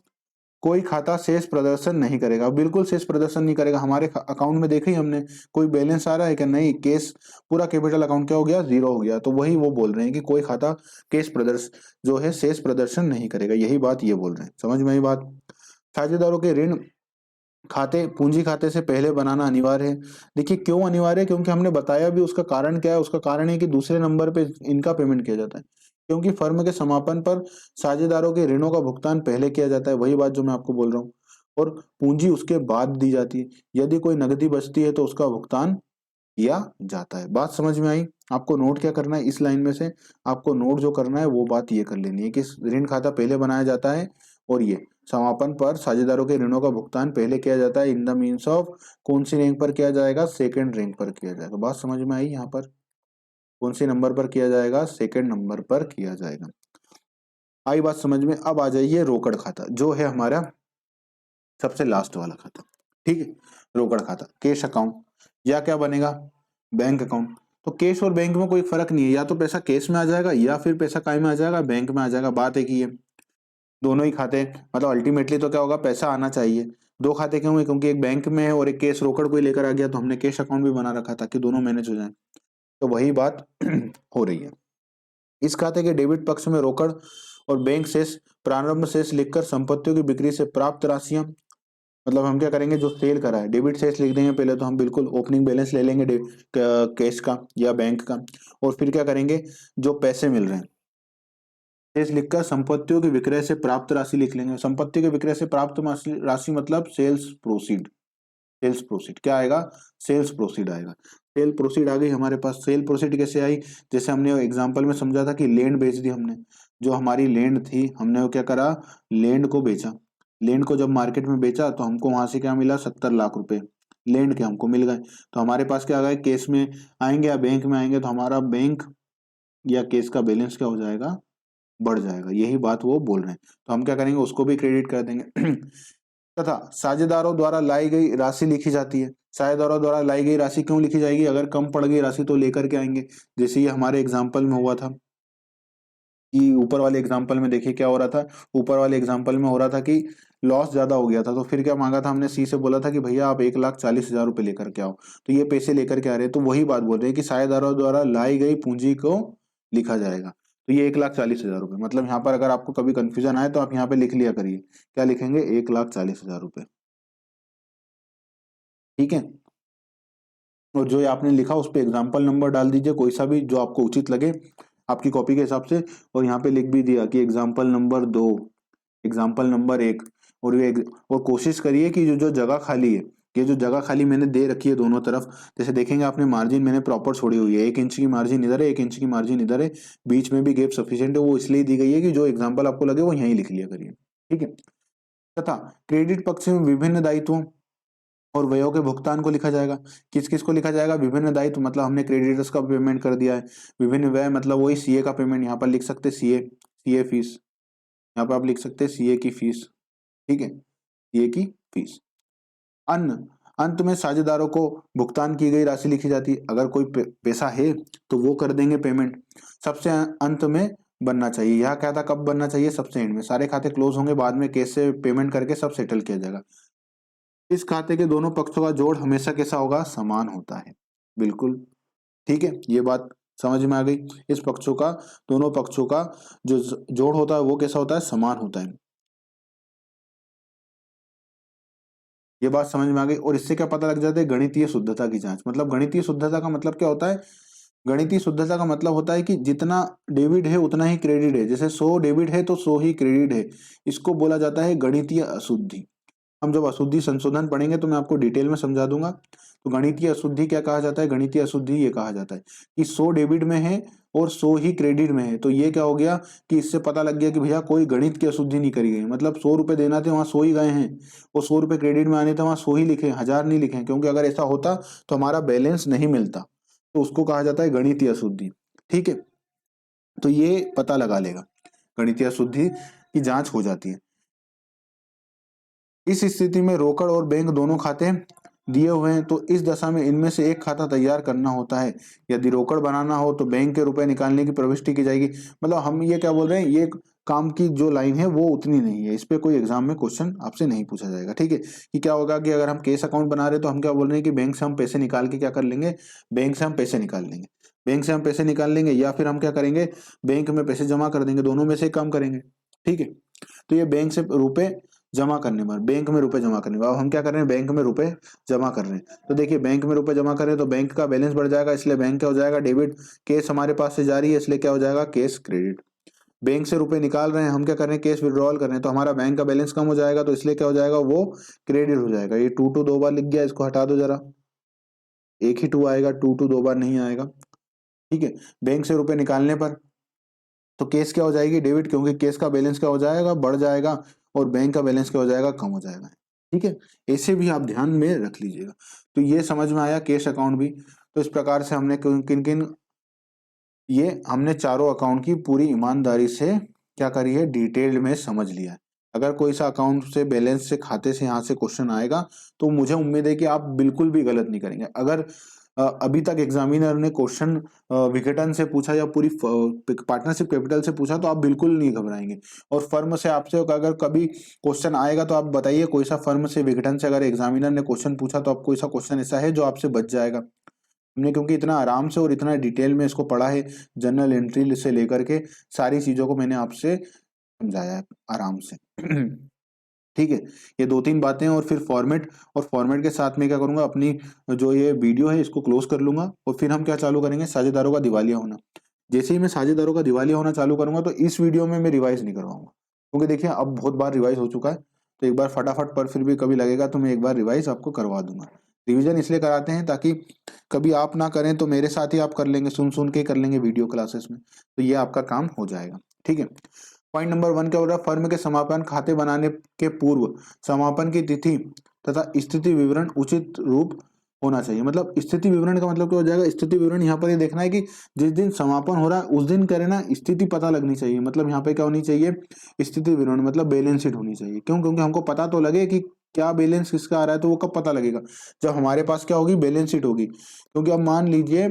कोई खाता शेष प्रदर्शन नहीं करेगा, बिल्कुल शेष प्रदर्शन नहीं करेगा। हमारे अकाउंट में देखा ही हमने, कोई बैलेंस आ रहा है क्या, नहीं, कैश पूरा कैपिटल अकाउंट क्या हो गया, जीरो हो गया। तो वही वो बोल रहे हैं कि कोई खाता कैश प्रदर्शन जो है शेष प्रदर्शन नहीं करेगा, यही बात ये बोल रहे हैं। समझ में आई बात? साझेदारों के ऋण खाते पूंजी खाते से पहले बनाना अनिवार्य है। देखिए क्यों अनिवार्य है, क्योंकि हमने बताया भी उसका कारण क्या है, उसका कारण है कि दूसरे नंबर पे इनका पेमेंट किया जाता है, क्योंकि फर्म के समापन पर साझेदारों के ऋणों का भुगतान पहले किया जाता है, वही बात जो मैं आपको बोल रहा हूँ, और पूंजी उसके बाद दी जाती है। यदि कोई नकदी बचती है तो उसका भुगतान किया जाता है। बात समझ में आई? आपको नोट क्या करना है इस लाइन में से, आपको नोट जो करना है वो बात ये कर लेनी है कि ऋण खाता पहले बनाया जाता है, और ये समापन पर साझेदारों के ऋणों का भुगतान पहले किया जाता है, इन द मीन्स ऑफ कौन सी रैंक पर किया जाएगा, सेकंड रैंक पर किया जाएगा। बात समझ में आई? यहाँ पर कौन सी नंबर पर किया जाएगा, सेकंड नंबर पर किया जाएगा। आई बात समझ में? अब आ जाइए रोकड़ खाता, जो है हमारा सबसे लास्ट वाला खाता। ठीक है, रोकड़ खाता, कैश अकाउंट, या क्या बनेगा, बैंक अकाउंट। तो कैश और बैंक में कोई फर्क नहीं है, या तो पैसा कैश में आ जाएगा या फिर पैसा काय में आ जाएगा, बैंक में आ जाएगा, बात एक ही है। दोनों ही खाते, मतलब अल्टीमेटली तो क्या होगा, पैसा आना चाहिए। दो खाते क्यों है, क्योंकि एक बैंक में है और एक कैश रोकड़ कोई लेकर आ गया, तो हमने कैश अकाउंट भी बना रखा ताकि दोनों मैनेज हो जाए। तो वही बात हो रही है। इस खाते के डेबिट पक्ष में रोकड़ और बैंक शेष, प्रारंभ शेष लिखकर संपत्तियों की बिक्री से प्राप्त राशियां, मतलब हम क्या करेंगे, जो सेल करा है, डेबिट शेष लिख देंगे पहले तो हम, बिल्कुल ओपनिंग बैलेंस ले लेंगे कैश का या बैंक का, और फिर क्या करेंगे, जो पैसे मिल रहे हैं शेष लिखकर संपत्तियों के विक्रय से प्राप्त राशि लिख लेंगे। संपत्ति के विक्रय से प्राप्त राशि मतलब सेल्स प्रोसीड। सेल्स प्रोसीड क्या आएगा, सेल्स प्रोसीड आएगा। सेल प्रोसीड आ गई हमारे पास। सेल प्रोसीड कैसे आई, जैसे हमने एग्जांपल में समझा था कि लैंड बेच दी हमने, जो हमारी लैंड थी हमने वो क्या करा, लैंड को बेचा। लैंड को जब मार्केट में बेचा तो हमको वहां से क्या मिला, 70 लाख रुपए लैंड के हमको मिल गए। तो हमारे पास क्या आ गए, केस में आएंगे या बैंक में आएंगे, तो हमारा बैंक या केस का बैलेंस क्या हो जाएगा, बढ़ जाएगा। यही बात वो बोल रहे हैं, तो हम क्या करेंगे, उसको भी क्रेडिट कर देंगे। तथा साझेदारों द्वारा लाई गई राशि लिखी जाती है। साझेदारों द्वारा लाई गई राशि क्यों लिखी जाएगी, अगर कम पड़ गई राशि तो लेकर के आएंगे, जैसे ये हमारे एग्जाम्पल में हुआ था कि ऊपर वाले एग्जाम्पल में देखिए क्या हो रहा था, ऊपर वाले एग्जाम्पल में हो रहा था कि लॉस ज्यादा हो गया था, तो फिर क्या मांगा था हमने, सी से बोला था कि भैया आप 1,40,000 रुपए लेकर के आओ, तो ये पैसे लेकर के आ रहे हैं, तो वही बात बोल रहे हैं कि साझेदारों द्वारा लाई गई पूंजी को लिखा जाएगा। तो ये 1,40,000 रुपए, मतलब यहाँ पर अगर आपको कभी कंफ्यूजन आए तो आप यहाँ पे लिख लिया करिए, क्या लिखेंगे, 1,40,000 रुपए। ठीक है, और जो ये आपने लिखा उस पर एग्जाम्पल नंबर डाल दीजिए, कोई सा भी जो आपको उचित लगे आपकी कॉपी के हिसाब से, और यहाँ पे लिख भी दिया कि एग्जाम्पल नंबर 2, एग्जाम्पल नंबर 1, और और कोशिश करिए कि जो जो जगह खाली है, ये जो जगह खाली मैंने दे रखी है दोनों तरफ, जैसे देखेंगे आपने मार्जिन मैंने प्रॉपर छोड़ी हुई है, 1 इंच की मार्जिन इधर है, 1 इंच की मार्जिन इधर है, बीच में भी गैप सफिशियंट है, वो इसलिए दी गई है कि जो एग्जाम्पल आपको लगे वो यहीं लिख लिया करिए। ठीक है, तथा क्रेडिट पक्ष में विभिन्न दायित्वों और व्ययों के भुगतान को लिखा जाएगा। किस किस को लिखा जाएगा, विभिन्न दायित्व मतलब हमने क्रेडिटर्स का पेमेंट कर दिया है, विभिन्न व्यय मतलब वही सीए का पेमेंट, यहाँ पर लिख सकते सीए, सीए फीस, यहाँ पर आप लिख सकते हैं सीए की फीस। ठीक है, सीए की फीस। अन्य, अंत में साझेदारों को भुगतान की गई राशि लिखी जाती है, अगर कोई पैसा है तो वो कर देंगे पेमेंट, सबसे अंत में बनना चाहिए। यह क्या था, कब बनना चाहिए, सबसे एंड में, सारे खाते क्लोज होंगे, बाद में कैसे पेमेंट करके सब सेटल किया जाएगा। इस खाते के दोनों पक्षों का जोड़ हमेशा कैसा होगा, समान होता है, बिल्कुल। ठीक है, ये बात समझ में आ गई। इस पक्षों का, दोनों पक्षों का जो जोड़ होता है वो कैसा होता है, समान होता है। ये बात समझ में आ गई, और इससे क्या पता लग जाता है, गणितीय शुद्धता की जांच, मतलब गणितीय शुद्धता का मतलब क्या होता है, गणितीय शुद्धता का मतलब होता है कि जितना डेबिट है उतना ही क्रेडिट है। जैसे 100 डेबिट है तो 100 ही क्रेडिट है। इसको बोला जाता है गणितीय अशुद्धि। हम जब अशुद्धि संशोधन पढ़ेंगे तो मैं आपको डिटेल में समझा दूंगा। तो गणितीय अशुद्धि क्या कहा जाता है? गणितीय अशुद्धि ये कहा जाता है कि 100 डेबिट में है और 100 ही क्रेडिट में है। तो ये क्या हो गया कि इससे पता लग गया कि भैया कोई गणित की अशुद्धि नहीं करी गई। मतलब 100 रुपए देना थे, वहां 100 ही गए हैं, और 100 रुपए क्रेडिट में आने थे, वहां 100 ही लिखे, 1000 नहीं लिखे। क्योंकि अगर ऐसा होता तो हमारा बैलेंस नहीं मिलता। तो उसको कहा जाता है गणितीय अशुद्धि। ठीक है, तो ये पता लगा लेगा, गणितीय अशुद्धि की जांच हो जाती है। इस स्थिति में रोकड़ और बैंक दोनों खाते दिए हुए हैं, तो इस दशा में इनमें से एक खाता तैयार करना होता है। यदि रोकड़ बनाना हो तो बैंक के रुपए निकालने की प्रविष्टि की जाएगी। मतलब हम ये क्या बोल रहे हैं, ये काम की जो लाइन है वो उतनी नहीं है। इस पे कोई एग्जाम में क्वेश्चन आपसे नहीं पूछा जाएगा। ठीक है, कि क्या होगा कि अगर हम केस अकाउंट बना रहे हैं तो हम क्या बोल रहे हैं कि बैंक से हम पैसे निकाल के क्या कर लेंगे, बैंक से हम पैसे निकाल लेंगे, बैंक से हम पैसे निकाल लेंगे, या फिर हम क्या करेंगे, बैंक में पैसे जमा कर देंगे, दोनों में से एक काम करेंगे। ठीक है, तो ये बैंक से रुपए जमा करने पर, बैंक में रुपए जमा करने पर, अब हम क्या कर रहे हैं, बैंक में रुपए जमा कर रहे हैं। तो देखिए बैंक में रुपए जमा कर रहे हैं तो बैंक का बैलेंस बढ़ जाएगा, इसलिए बैंक क्या हो जाएगा, डेबिट। केस हमारे पास से जारी है, इसलिए क्या हो जाएगा, केस क्रेडिट। बैंक से रुपए निकाल रहे हैं, हम क्या कर रहे हैं, केस विड्रॉल कर रहे हैं, तो हमारा बैंक का बैलेंस कम हो जाएगा, तो इसलिए क्या हो जाएगा, वो क्रेडिट हो जाएगा। ये टू दो बार लिख गया, इसको हटा दो जरा, एक ही टू आएगा, टू दो बार नहीं आएगा। ठीक है, बैंक से रुपए निकालने पर तो केस क्या हो जाएगी, डेबिट, क्योंकि केस का बैलेंस क्या हो जाएगा, बढ़ जाएगा, और बैंक का बैलेंस क्या हो जाएगा, कम हो जाएगा। ठीक है, ऐसे भी आप ध्यान में रख लीजिएगा। तो ये समझ में आया केस अकाउंट भी। तो इस प्रकार से हमने किन किन, ये हमने चारों अकाउंट की पूरी ईमानदारी से क्या करी है, डिटेल में समझ लिया है। अगर कोई सा अकाउंट से, बैलेंस से, खाते से यहाँ से क्वेश्चन आएगा तो मुझे उम्मीद है कि आप बिल्कुल भी गलत नहीं करेंगे। अगर अभी तक एग्जामिनर ने क्वेश्चन विघटन से पूछा या पूरी पार्टनरशिप कैपिटल से पूछा तो आप बिल्कुल नहीं घबराएंगे। और फर्म से आपसे अगर कभी क्वेश्चन आएगा तो आप बताइए कोई सा फर्म से, विघटन से अगर एग्जामिनर ने क्वेश्चन पूछा तो आप कोई सा क्वेश्चन ऐसा है जो आपसे बच जाएगा। हमने क्योंकि इतना आराम से और इतना डिटेल में इसको पढ़ा है, जनरल एंट्री से लेकर के सारी चीजों को मैंने आपसे समझाया है आराम से। ठीक है, ये दो तीन बातें और फिर फॉर्मेट, और फॉर्मेट के साथ में क्या करूंगा, अपनी जो ये वीडियो है इसको क्लोज कर लूंगा, और फिर हम क्या चालू करेंगे, साझेदारों का दिवालिया होना। जैसे ही मैं साझेदारों का दिवालिया होना चालू करूंगा तो इस वीडियो में मैं रिवाइज नहीं करवाऊंगा, क्योंकि देखिए अब बहुत बार रिवाइज हो चुका है। तो एक बार फटाफट, पर फिर भी कभी लगेगा तो मैं एक बार रिवाइज आपको करवा दूंगा। रिवीजन इसलिए कराते हैं ताकि कभी आप ना करें तो मेरे साथ ही आप कर लेंगे, सुन सुन के कर लेंगे वीडियो क्लासेस में, तो ये आपका काम हो जाएगा। ठीक है, पॉइंट नंबर 1 क्या हो रहा है, फर्म के समापन खाते बनाने के पूर्व समापन की तिथि तथा स्थिति विवरण उचित रूप होना चाहिए। मतलब स्थिति विवरण का मतलब क्या हो जाएगा, स्थिति विवरण यहाँ पर ये देखना है कि जिस दिन समापन हो रहा है उस दिन करे ना, स्थिति पता लगनी चाहिए। मतलब यहाँ पे क्या होनी चाहिए, स्थिति विवरण मतलब बैलेंस शीट होनी चाहिए। क्यों? क्योंकि हमको पता तो लगे कि क्या बैलेंस किसका आ रहा है, तो वो कब पता लगेगा, जब हमारे पास क्या होगी, बैलेंस शीट होगी। क्योंकि अब मान लीजिए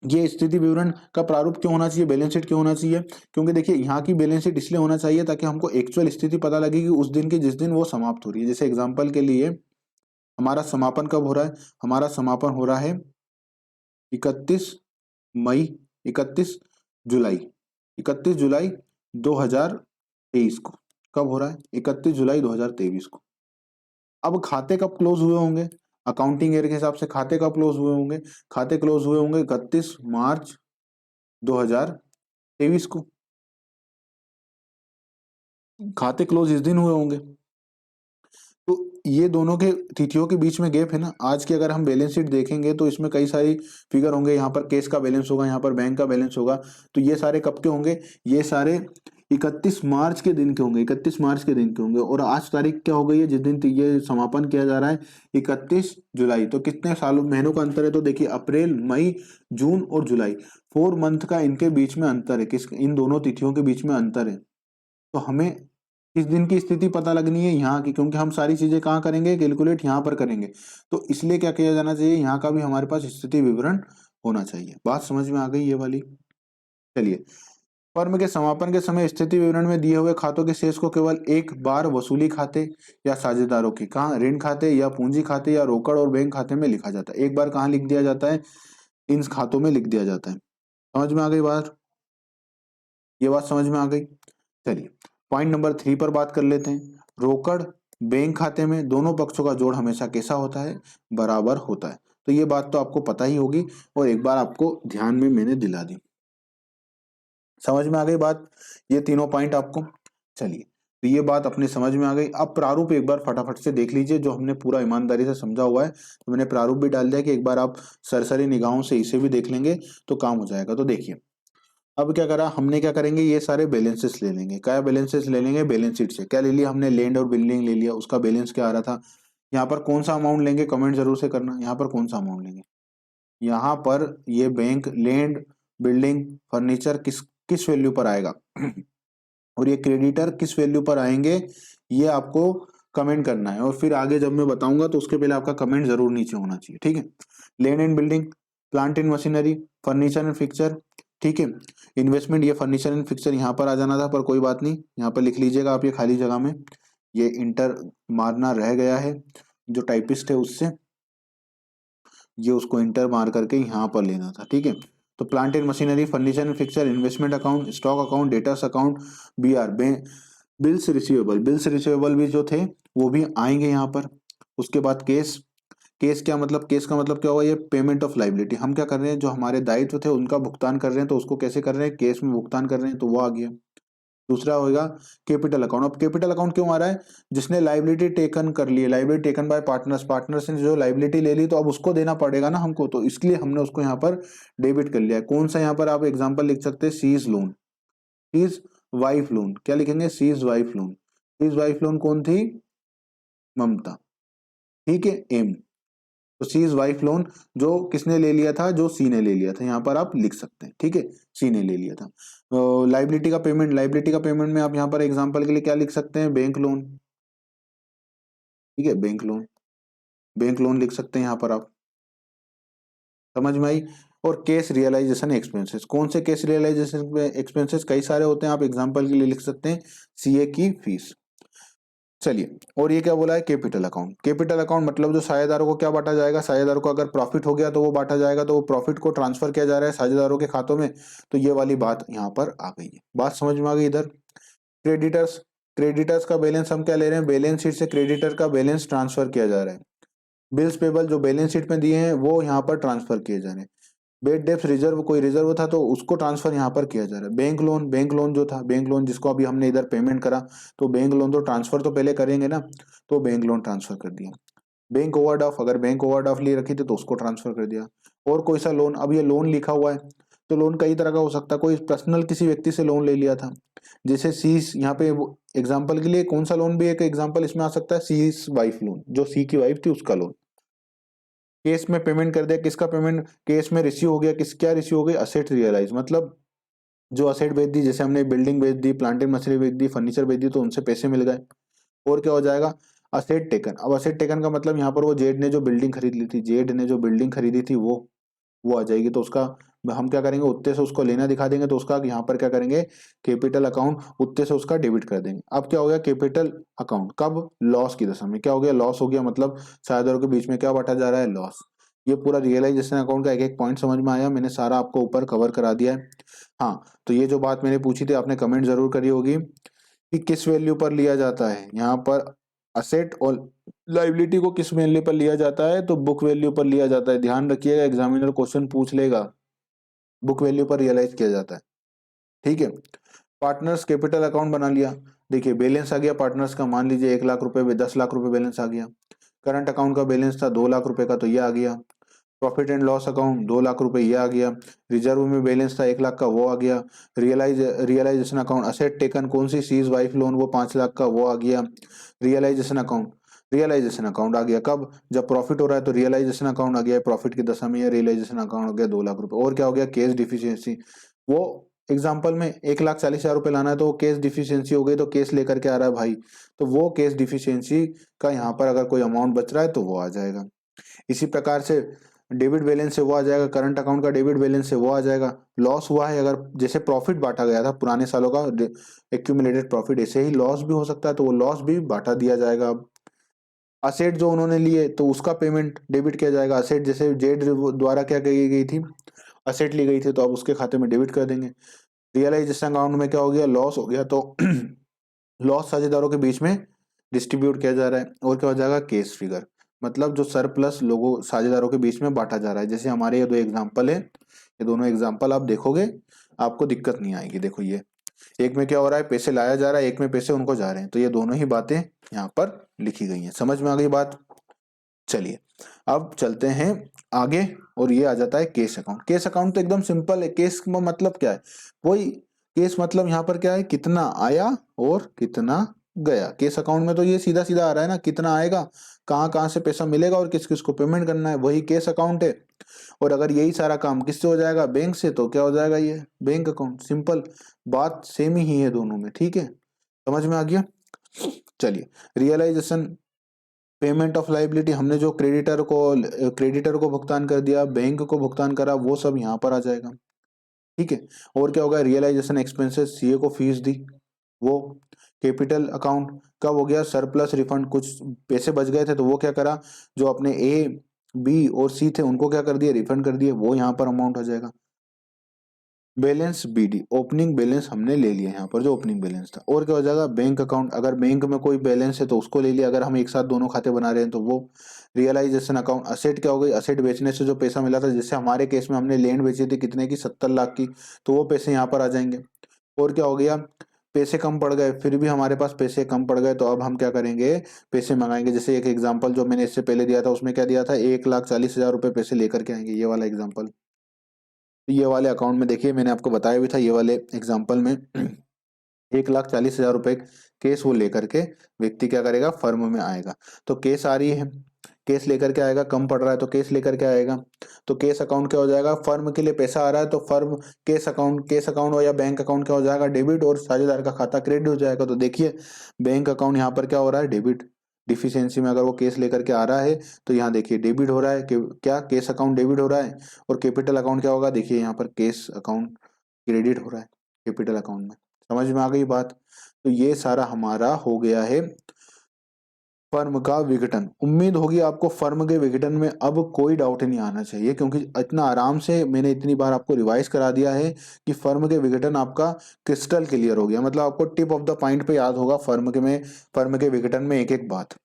ये स्थिति विवरण का प्रारूप क्यों होना चाहिए, बैलेंस शीट क्यों होना चाहिए, क्योंकि देखिए यहाँ की बैलेंस शीट इसलिए होना चाहिए ताकि हमको एक्चुअल स्थिति पता लगे कि उस दिन की, जिस दिन वो समाप्त हो रही है। जैसे एग्जांपल के लिए हमारा समापन कब हो रहा है, हमारा समापन हो रहा है 31 मई, 31 जुलाई, 31 जुलाई 2023 को। कब हो रहा है, 31 जुलाई 2023 को। अब खाते कब क्लोज हुए होंगे, अकाउंटिंग ईयर के हिसाब से खाते कब क्लोज हुए होंगे, खाते क्लोज हुए होंगे 31 मार्च 2023 को। खाते क्लोज इस दिन हुए होंगे। तो ये दोनों के तिथियों के बीच में गैप है ना। आज की अगर हम बैलेंस शीट देखेंगे तो इसमें कई सारी फिगर होंगे, यहाँ पर केस का बैलेंस होगा, यहाँ पर बैंक का बैलेंस होगा। तो ये सारे कब के होंगे, ये सारे 31 मार्च के दिन के होंगे, 31 मार्च के दिन के होंगे। और आज तारीख क्या हो गई है, जिस दिन ये समापन किया जा रहा है, 31 जुलाई। तो कितने सालों, महीनों का अंतर है, तो देखिए अप्रैल, मई, जून और जुलाई, 4 मंथ का इनके बीच में अंतर है। किस, इन दोनों तिथियों के बीच में अंतर है। तो हमें किस दिन की स्थिति पता लगनी है, यहाँ की, क्योंकि हम सारी चीजें कहाँ करेंगे, कैलकुलेट यहाँ पर करेंगे। तो इसलिए क्या किया जाना चाहिए, यहाँ का भी हमारे पास स्थिति विवरण होना चाहिए। बात समझ में आ गई ये वाली। चलिए, फर्म के समापन के समय स्थिति विवरण में दिए हुए खातों के शेष को केवल एक बार वसूली खाते या साझेदारों के, कहाँ, ऋण खाते या पूंजी खाते या रोकड़ और बैंक खाते में लिखा जाता है। एक बार कहाँ लिख दिया जाता है, इन खातों में लिख दिया जाता है। समझ में आ गई बात, ये बात समझ में आ गई। चलिए पॉइंट नंबर 3 पर बात कर लेते हैं। रोकड़ बैंक खाते में दोनों पक्षों का जोड़ हमेशा कैसा होता है, बराबर होता है। तो तो ये बात तो आपको पता ही होगी और एक बार आपको ध्यान में मैंने दिला दी। समझ में आ गई बात, ये तीनों पॉइंट आपको। चलिए, तो ये बात अपने समझ में आ गई। अब प्रारूप एक बार फटाफट से देख लीजिए, जो हमने पूरा ईमानदारी से समझा हुआ है। तो मैंने प्रारूप भी डाल दिया कि एक बार आप सरसरी निगाहों से इसे भी देख लेंगे तो काम हो जाएगा। तो देखिए, अब क्या करा हमने, क्या करेंगे, ये सारे बैलेंसेस ले लेंगे। क्या बैलेंसेस ले लेंगे? बैलेंस शीट से क्या ले लिया हमने? लैंड और बिल्डिंग ले लिया, उसका बैलेंस क्या आ रहा था। यहाँ पर कौन सा अमाउंट लेंगे, कमेंट जरूर से करना। यहाँ पर कौन सा अमाउंट लेंगे? यहाँ पर ये बैंक, लैंड, बिल्डिंग, फर्नीचर किस किस वैल्यू पर आएगा और ये क्रेडिटर किस वैल्यू पर आएंगे, ये आपको कमेंट करना है। और फिर आगे जब मैं बताऊंगा तो उसके पहले आपका कमेंट जरूर नीचे होना चाहिए, ठीक है। Land and building, plant and machinery, furniture and fixture, ठीक है। इन्वेस्टमेंट, ये फर्नीचर एंड फिक्चर यहाँ पर आ जाना था, पर कोई बात नहीं, यहाँ पर लिख लीजिएगा आप ये खाली जगह में। ये इंटर मारना रह गया है, जो टाइपिस्ट है उससे, ये उसको इंटर मार करके यहाँ पर लेना था, ठीक है। तो plant and machinery, furniture and fixture, investment account, stock account, debtors account, BR, bills receivable, bills receivable भी जो थे वो भी आएंगे यहाँ पर। उसके बाद केस, केस क्या मतलब, केस का मतलब क्या होगा, ये पेमेंट ऑफ लाइबिलिटी। हम क्या कर रहे हैं, जो हमारे दायित्व थे उनका भुगतान कर रहे हैं, तो उसको कैसे कर रहे हैं, केस में भुगतान कर रहे हैं, तो वो आ गया। दूसरा होगा कैपिटल अकाउंट। अब कैपिटल अकाउंट क्यों आ रहा है? जिसने लाइबिलिटी टेकन कर ली है, liability taken by partners, partners ने जो लाइबिलिटी ले ली, तो अब उसको देना पड़ेगा ना हमको, तो इसलिए हमने उसको यहाँ पर डेबिट कर लिया है। कौन सा, यहाँ पर आप एग्जांपल लिख सकते हैं, सीज लोन, सीज वाइफ लोन। क्या लिखेंगे? सीज वाइफ लोन। सीज वाइफ लोन कौन थी? ममता, ठीक है, एम। तो सी इज वाइफ लोन जो किसने ले लिया था? जो सी ने ले लिया था, यहाँ पर आप लिख सकते हैं, ठीक है, सी ने ले लिया था। लाइबिलिटी का पेमेंट, लाइबिलिटी का पेमेंट में आप यहाँ पर एग्जांपल के लिए क्या लिख सकते हैं? बैंक लोन, ठीक है, बैंक लोन, बैंक लोन लिख सकते हैं यहाँ पर आप। समझ में आई? और केस रियलाइजेशन एक्सपेंसेस, कौन से केस रियलाइजेशन एक्सपेंसेस? कई सारे होते हैं, आप एग्जांपल के लिए लिख सकते हैं सीए की फीस। चलिए, और ये क्या बोला है? Capital account. कैपिटल अकाउंट मतलब जो साझेदारों को क्या बांटा जाएगा, साझेदारों को अगर प्रॉफिट हो गया तो वो बांटा जाएगा, तो वो प्रॉफिट को ट्रांसफर किया जा रहा है साझेदारों के खातों में। तो ये वाली बात यहाँ पर आ गई है। बात समझ में आ गई इधर। क्रेडिटर्स, क्रेडिटर्स का बैलेंस हम क्या ले रहे हैं? बैलेंस शीट से क्रेडिटर का बैलेंस ट्रांसफर किया जा रहा है। बिल्स पेबल जो बैलेंस शीट में दिए हैं वो यहाँ पर ट्रांसफर किए जा रहे हैं। बेड डेप्थ रिजर्व, कोई रिजर्व था तो उसको ट्रांसफर यहाँ पर किया जा रहा है। बैंक लोन, बैंक लोन जो था, बैंक लोन जिसको अभी हमने इधर पेमेंट करा, तो बैंक लोन तो ट्रांसफर तो पहले करेंगे ना, तो बैंक लोन ट्रांसफर कर दिया। बैंक ओवरड्राफ्ट, अगर बैंक ओवरड्राफ्ट लिए रखी थी तो उसको ट्रांसफर कर दिया। और कोई सा लोन, अब ये लोन लिखा हुआ है तो लोन कई तरह का हो सकता है। कोई पर्सनल किसी व्यक्ति से लोन ले लिया था, जैसे सीस, यहाँ पे एग्जाम्पल के लिए कौन सा लोन भी एक एग्जाम्पल इसमें आ सकता है? सीस वाइफ लोन, जो सी की वाइफ थी उसका लोन। केस में पेमेंट कर दिया, किसका पेमेंट केस में रिसीव हो गया? किस, क्या रिसीव हो गई? असेट रियलाइज, मतलब जो असेट बेच दी, जैसे हमने बिल्डिंग बेच दी, प्लांट एंड मशीनरी बेच दी, फर्नीचर बेच दी, तो उनसे पैसे मिल गए। और क्या हो जाएगा? Asset taken. अब असेट टेकन का मतलब यहाँ पर वो जेड ने जो बिल्डिंग खरीद ली थी, जेड ने जो बिल्डिंग खरीदी थी वो आ जाएगी। तो उसका हम क्या करेंगे? उत्ते से उसको लेना दिखा देंगे, तो उसका यहाँ पर क्या करेंगे? कैपिटल अकाउंट, उत्ते से उसका डेबिट कर देंगे। अब क्या हो गया? कैपिटल अकाउंट कब? लॉस की दशा में। क्या हो गया? लॉस हो गया, मतलब साझेदारों के बीच में क्या बांटा जा रहा है? लॉस। ये पूरा रियलाइजेशन अकाउंट का एक एक पॉइंट समझ में आया? मैंने सारा आपको ऊपर कवर करा दिया है। हाँ, तो ये जो बात मैंने पूछी थी आपने कमेंट जरूर करी होगी कि किस वैल्यू पर लिया जाता है। यहाँ पर असेट और लाइबिलिटी को किस वैल्यू पर लिया जाता है? तो बुक वैल्यू पर लिया जाता है। ध्यान रखिएगा, एग्जामिनर क्वेश्चन पूछ लेगा, बुक वैल्यू पर रियलाइज किया जाता है, ठीक है। पार्टनर्स कैपिटल अकाउंट बना लिया। देखिए बैलेंस आ गया पार्टनर्स का, मान लीजिए 1 लाख रुपए में 10 लाख रुपए बैलेंस आ गया। करंट अकाउंट का बैलेंस था 2 लाख रुपए का, तो ये आ गया। Profit and loss account 2 lakh रुपए, ये आ गया। रिजर्व में बैलेंस था 1 लाख का, वो आ गया। रियलाइजेशन अकाउंट, असेट टेकन कौन सी? सीज वाइफ लोन, वो 5 लाख का, वो आ गया। रियलाइजेशन अकाउंट, रियलाइजेशन अकाउंट आ गया कब? जब प्रॉफिट हो रहा है, तो रियलाइजेशन अकाउंट आ गया प्रॉफिट की दशा में। रियलाइजेशन अकाउंट हो गया 2 लाख रुपए। और क्या हो गया? केस डिफिशियंसी, वो एग्जाम्पल में 1,40,000 रुपए लाना है, तो वो केस डिफिशियंसी हो गई, तो केस लेकर के आ रहा है भाई, तो वो केस डिफिशियंसी का यहाँ पर अगर कोई अमाउंट बच रहा है तो वो आ जाएगा। इसी प्रकार से डेबिट बैलेंस से वो आ जाएगा, करंट अकाउंट का डेबिट बैलेंस से वो आ जाएगा। लॉस हुआ है, अगर जैसे प्रॉफिट बांटा गया था पुराने सालों का एक्यूमुलेटेड प्रॉफिट, ऐसे ही लॉस भी हो सकता है, तो वो लॉस भी बांटा दिया जाएगा। अब असेट जो उन्होंने लिए तो उसका पेमेंट डेबिट किया जाएगा। असेट जैसे जेड द्वारा क्या की गई थी? असेट ली गई थी, तो अब उसके खाते में डेबिट कर देंगे। रियलाइजेशन अकाउंट में क्या हो गया? लॉस हो गया, तो लॉस साझेदारों के बीच में डिस्ट्रीब्यूट किया जा रहा है। और क्या हो जाएगा? Case figure. मतलब जो सरप्लस लोगों साझेदारों के बीच में बांटा जा रहा है। जैसे हमारे ये दो एग्जाम्पल है, ये दोनों एग्जाम्पल आप देखोगे आपको दिक्कत नहीं आएगी। देखो ये एक में क्या हो रहा है, पैसे लाया जा रहा है, एक में पैसे उनको जा रहे हैं, तो ये दोनों ही बातें यहाँ पर लिखी गई हैं। समझ में आ गई बात? चलिए अब चलते हैं आगे, और ये आ जाता है केस अकाउंट। केस अकाउंट तो एकदम सिंपल है। केस में मतलब क्या है, वही केस मतलब यहाँ पर क्या है, कितना आया और कितना गया। केस अकाउंट में तो ये सीधा सीधा आ रहा है ना, कितना आएगा, कहाँ कहाँ से पैसा मिलेगा और किस किस को पेमेंट करना है, वही केस अकाउंट है। और अगर यही सारा काम किससे हो जाएगा, बैंक से, तो क्या हो जाएगा, ये बैंक अकाउंट। सिंपल बात सेम ही है दोनों में। ठीक है, समझ में आ गया? चलिए, रियलाइजेशन पेमेंट ऑफ लाइबिलिटी, हमने जो क्रेडिटर को भुगतान कर दिया, बैंक को भुगतान करा, वो सब यहाँ पर आ जाएगा। ठीक है, और क्या होगा, रियलाइजेशन एक्सपेंसेस, सीए को फीस दी वो। कैपिटल अकाउंट कब हो गया, सरप्लस रिफंड, कुछ पैसे बच गए थे तो वो क्या करा, जो अपने ए बी और सी थे उनको क्या कर दिया, रिफंड कर दिए, वो यहाँ पर अमाउंट आ जाएगा। बैलेंस बीडी, ओपनिंग बैलेंस हमने ले लिया यहाँ पर, जो ओपनिंग बैलेंस था। और क्या हो जाएगा, बैंक अकाउंट, अगर बैंक में कोई बैलेंस है तो उसको ले लिया, अगर हम एक साथ दोनों खाते बना रहे हैं तो वो। रियलाइजेशन अकाउंट, असेट क्या हो गई, असेट बेचने से जो पैसा मिला था, जैसे हमारे केस में हमने लैंड बेची थी कितने की, 70 लाख की, तो वो पैसे यहाँ पर आ जाएंगे। और क्या हो गया, पैसे कम पड़ गए, फिर भी हमारे पास पैसे कम पड़ गए, तो अब हम क्या करेंगे, पैसे मंगाएंगे। जैसे एक एग्जाम्पल जो मैंने इससे पहले दिया था, उसमें क्या दिया था, 1,40,000 रुपए पैसे लेकर के आएंगे, ये वाला एग्जाम्पल। ये वाले अकाउंट में देखिए मैंने आपको बताया भी था, ये वाले एग्जाम्पल में 1,40,000 रुपए केस वो लेकर के व्यक्ति क्या करेगा, फर्म में आएगा। तो केस आ रही है, केस लेकर के आएगा, कम पड़ रहा है तो केस लेकर के आएगा। तो केस अकाउंट क्या हो जाएगा, फर्म के लिए पैसा आ रहा है तो फर्म केस अकाउंट हो या बैंक अकाउंट क्या हो जाएगा, डेबिट, और साझेदार का खाता क्रेडिट हो जाएगा। तो देखिए बैंक अकाउंट यहाँ पर क्या हो रहा है, डेबिट। डिफिशियंसी में अगर वो केस लेकर के आ रहा है तो यहाँ देखिए डेबिट हो रहा है, क्या केस अकाउंट डेबिट हो रहा है। और कैपिटल अकाउंट क्या होगा, देखिए यहाँ पर केस अकाउंट क्रेडिट हो रहा है कैपिटल अकाउंट में। समझ में आ गई बात? तो ये सारा हमारा हो गया है फर्म का विघटन। उम्मीद होगी आपको फर्म के विघटन में अब कोई डाउट नहीं आना चाहिए, क्योंकि इतना आराम से मैंने इतनी बार आपको रिवाइज करा दिया है कि फर्म के विघटन आपका क्रिस्टल क्लियर हो गया। मतलब आपको टिप ऑफ द पॉइंट पे याद होगा फर्म के विघटन में एक एक बात।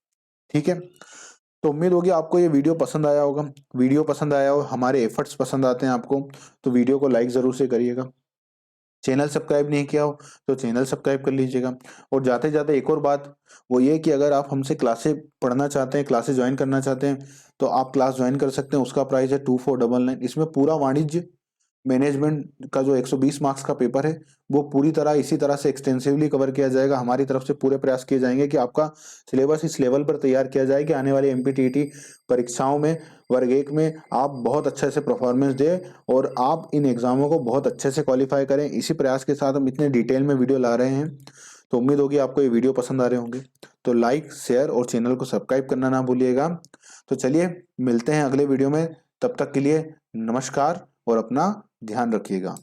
ठीक है, तो उम्मीद होगी आपको ये वीडियो पसंद आया होगा। वीडियो पसंद आया हो, हमारे एफर्ट्स पसंद आते हैं आपको, तो वीडियो को लाइक जरूर से करिएगा। चैनल सब्सक्राइब नहीं किया हो तो चैनल सब्सक्राइब कर लीजिएगा। और जाते जाते एक और बात, वो ये कि अगर आप हमसे क्लासेस पढ़ना चाहते हैं, क्लासेस ज्वाइन करना चाहते हैं, तो आप क्लास ज्वाइन कर सकते हैं। उसका प्राइस है 2499। इसमें पूरा वाणिज्य मैनेजमेंट का जो 120 मार्क्स का पेपर है वो पूरी तरह इसी तरह से एक्सटेंसिवली कवर किया जाएगा। हमारी तरफ से पूरे प्रयास किए जाएंगे कि आपका सिलेबस इस लेवल पर तैयार किया जाए कि आने वाली एमपीटीईटी परीक्षाओं में, वर्ग 1 में आप बहुत अच्छे से परफॉर्मेंस दें और आप इन एग्जामों को बहुत अच्छे से क्वालिफाई करें। इसी प्रयास के साथ हम इतने डिटेल में वीडियो ला रहे हैं। तो उम्मीद होगी आपको ये वीडियो पसंद आ रहे होंगे। तो लाइक, शेयर और चैनल को सब्सक्राइब करना ना भूलिएगा। तो चलिए मिलते हैं अगले वीडियो में, तब तक के लिए नमस्कार और अपना ध्यान रखिएगा।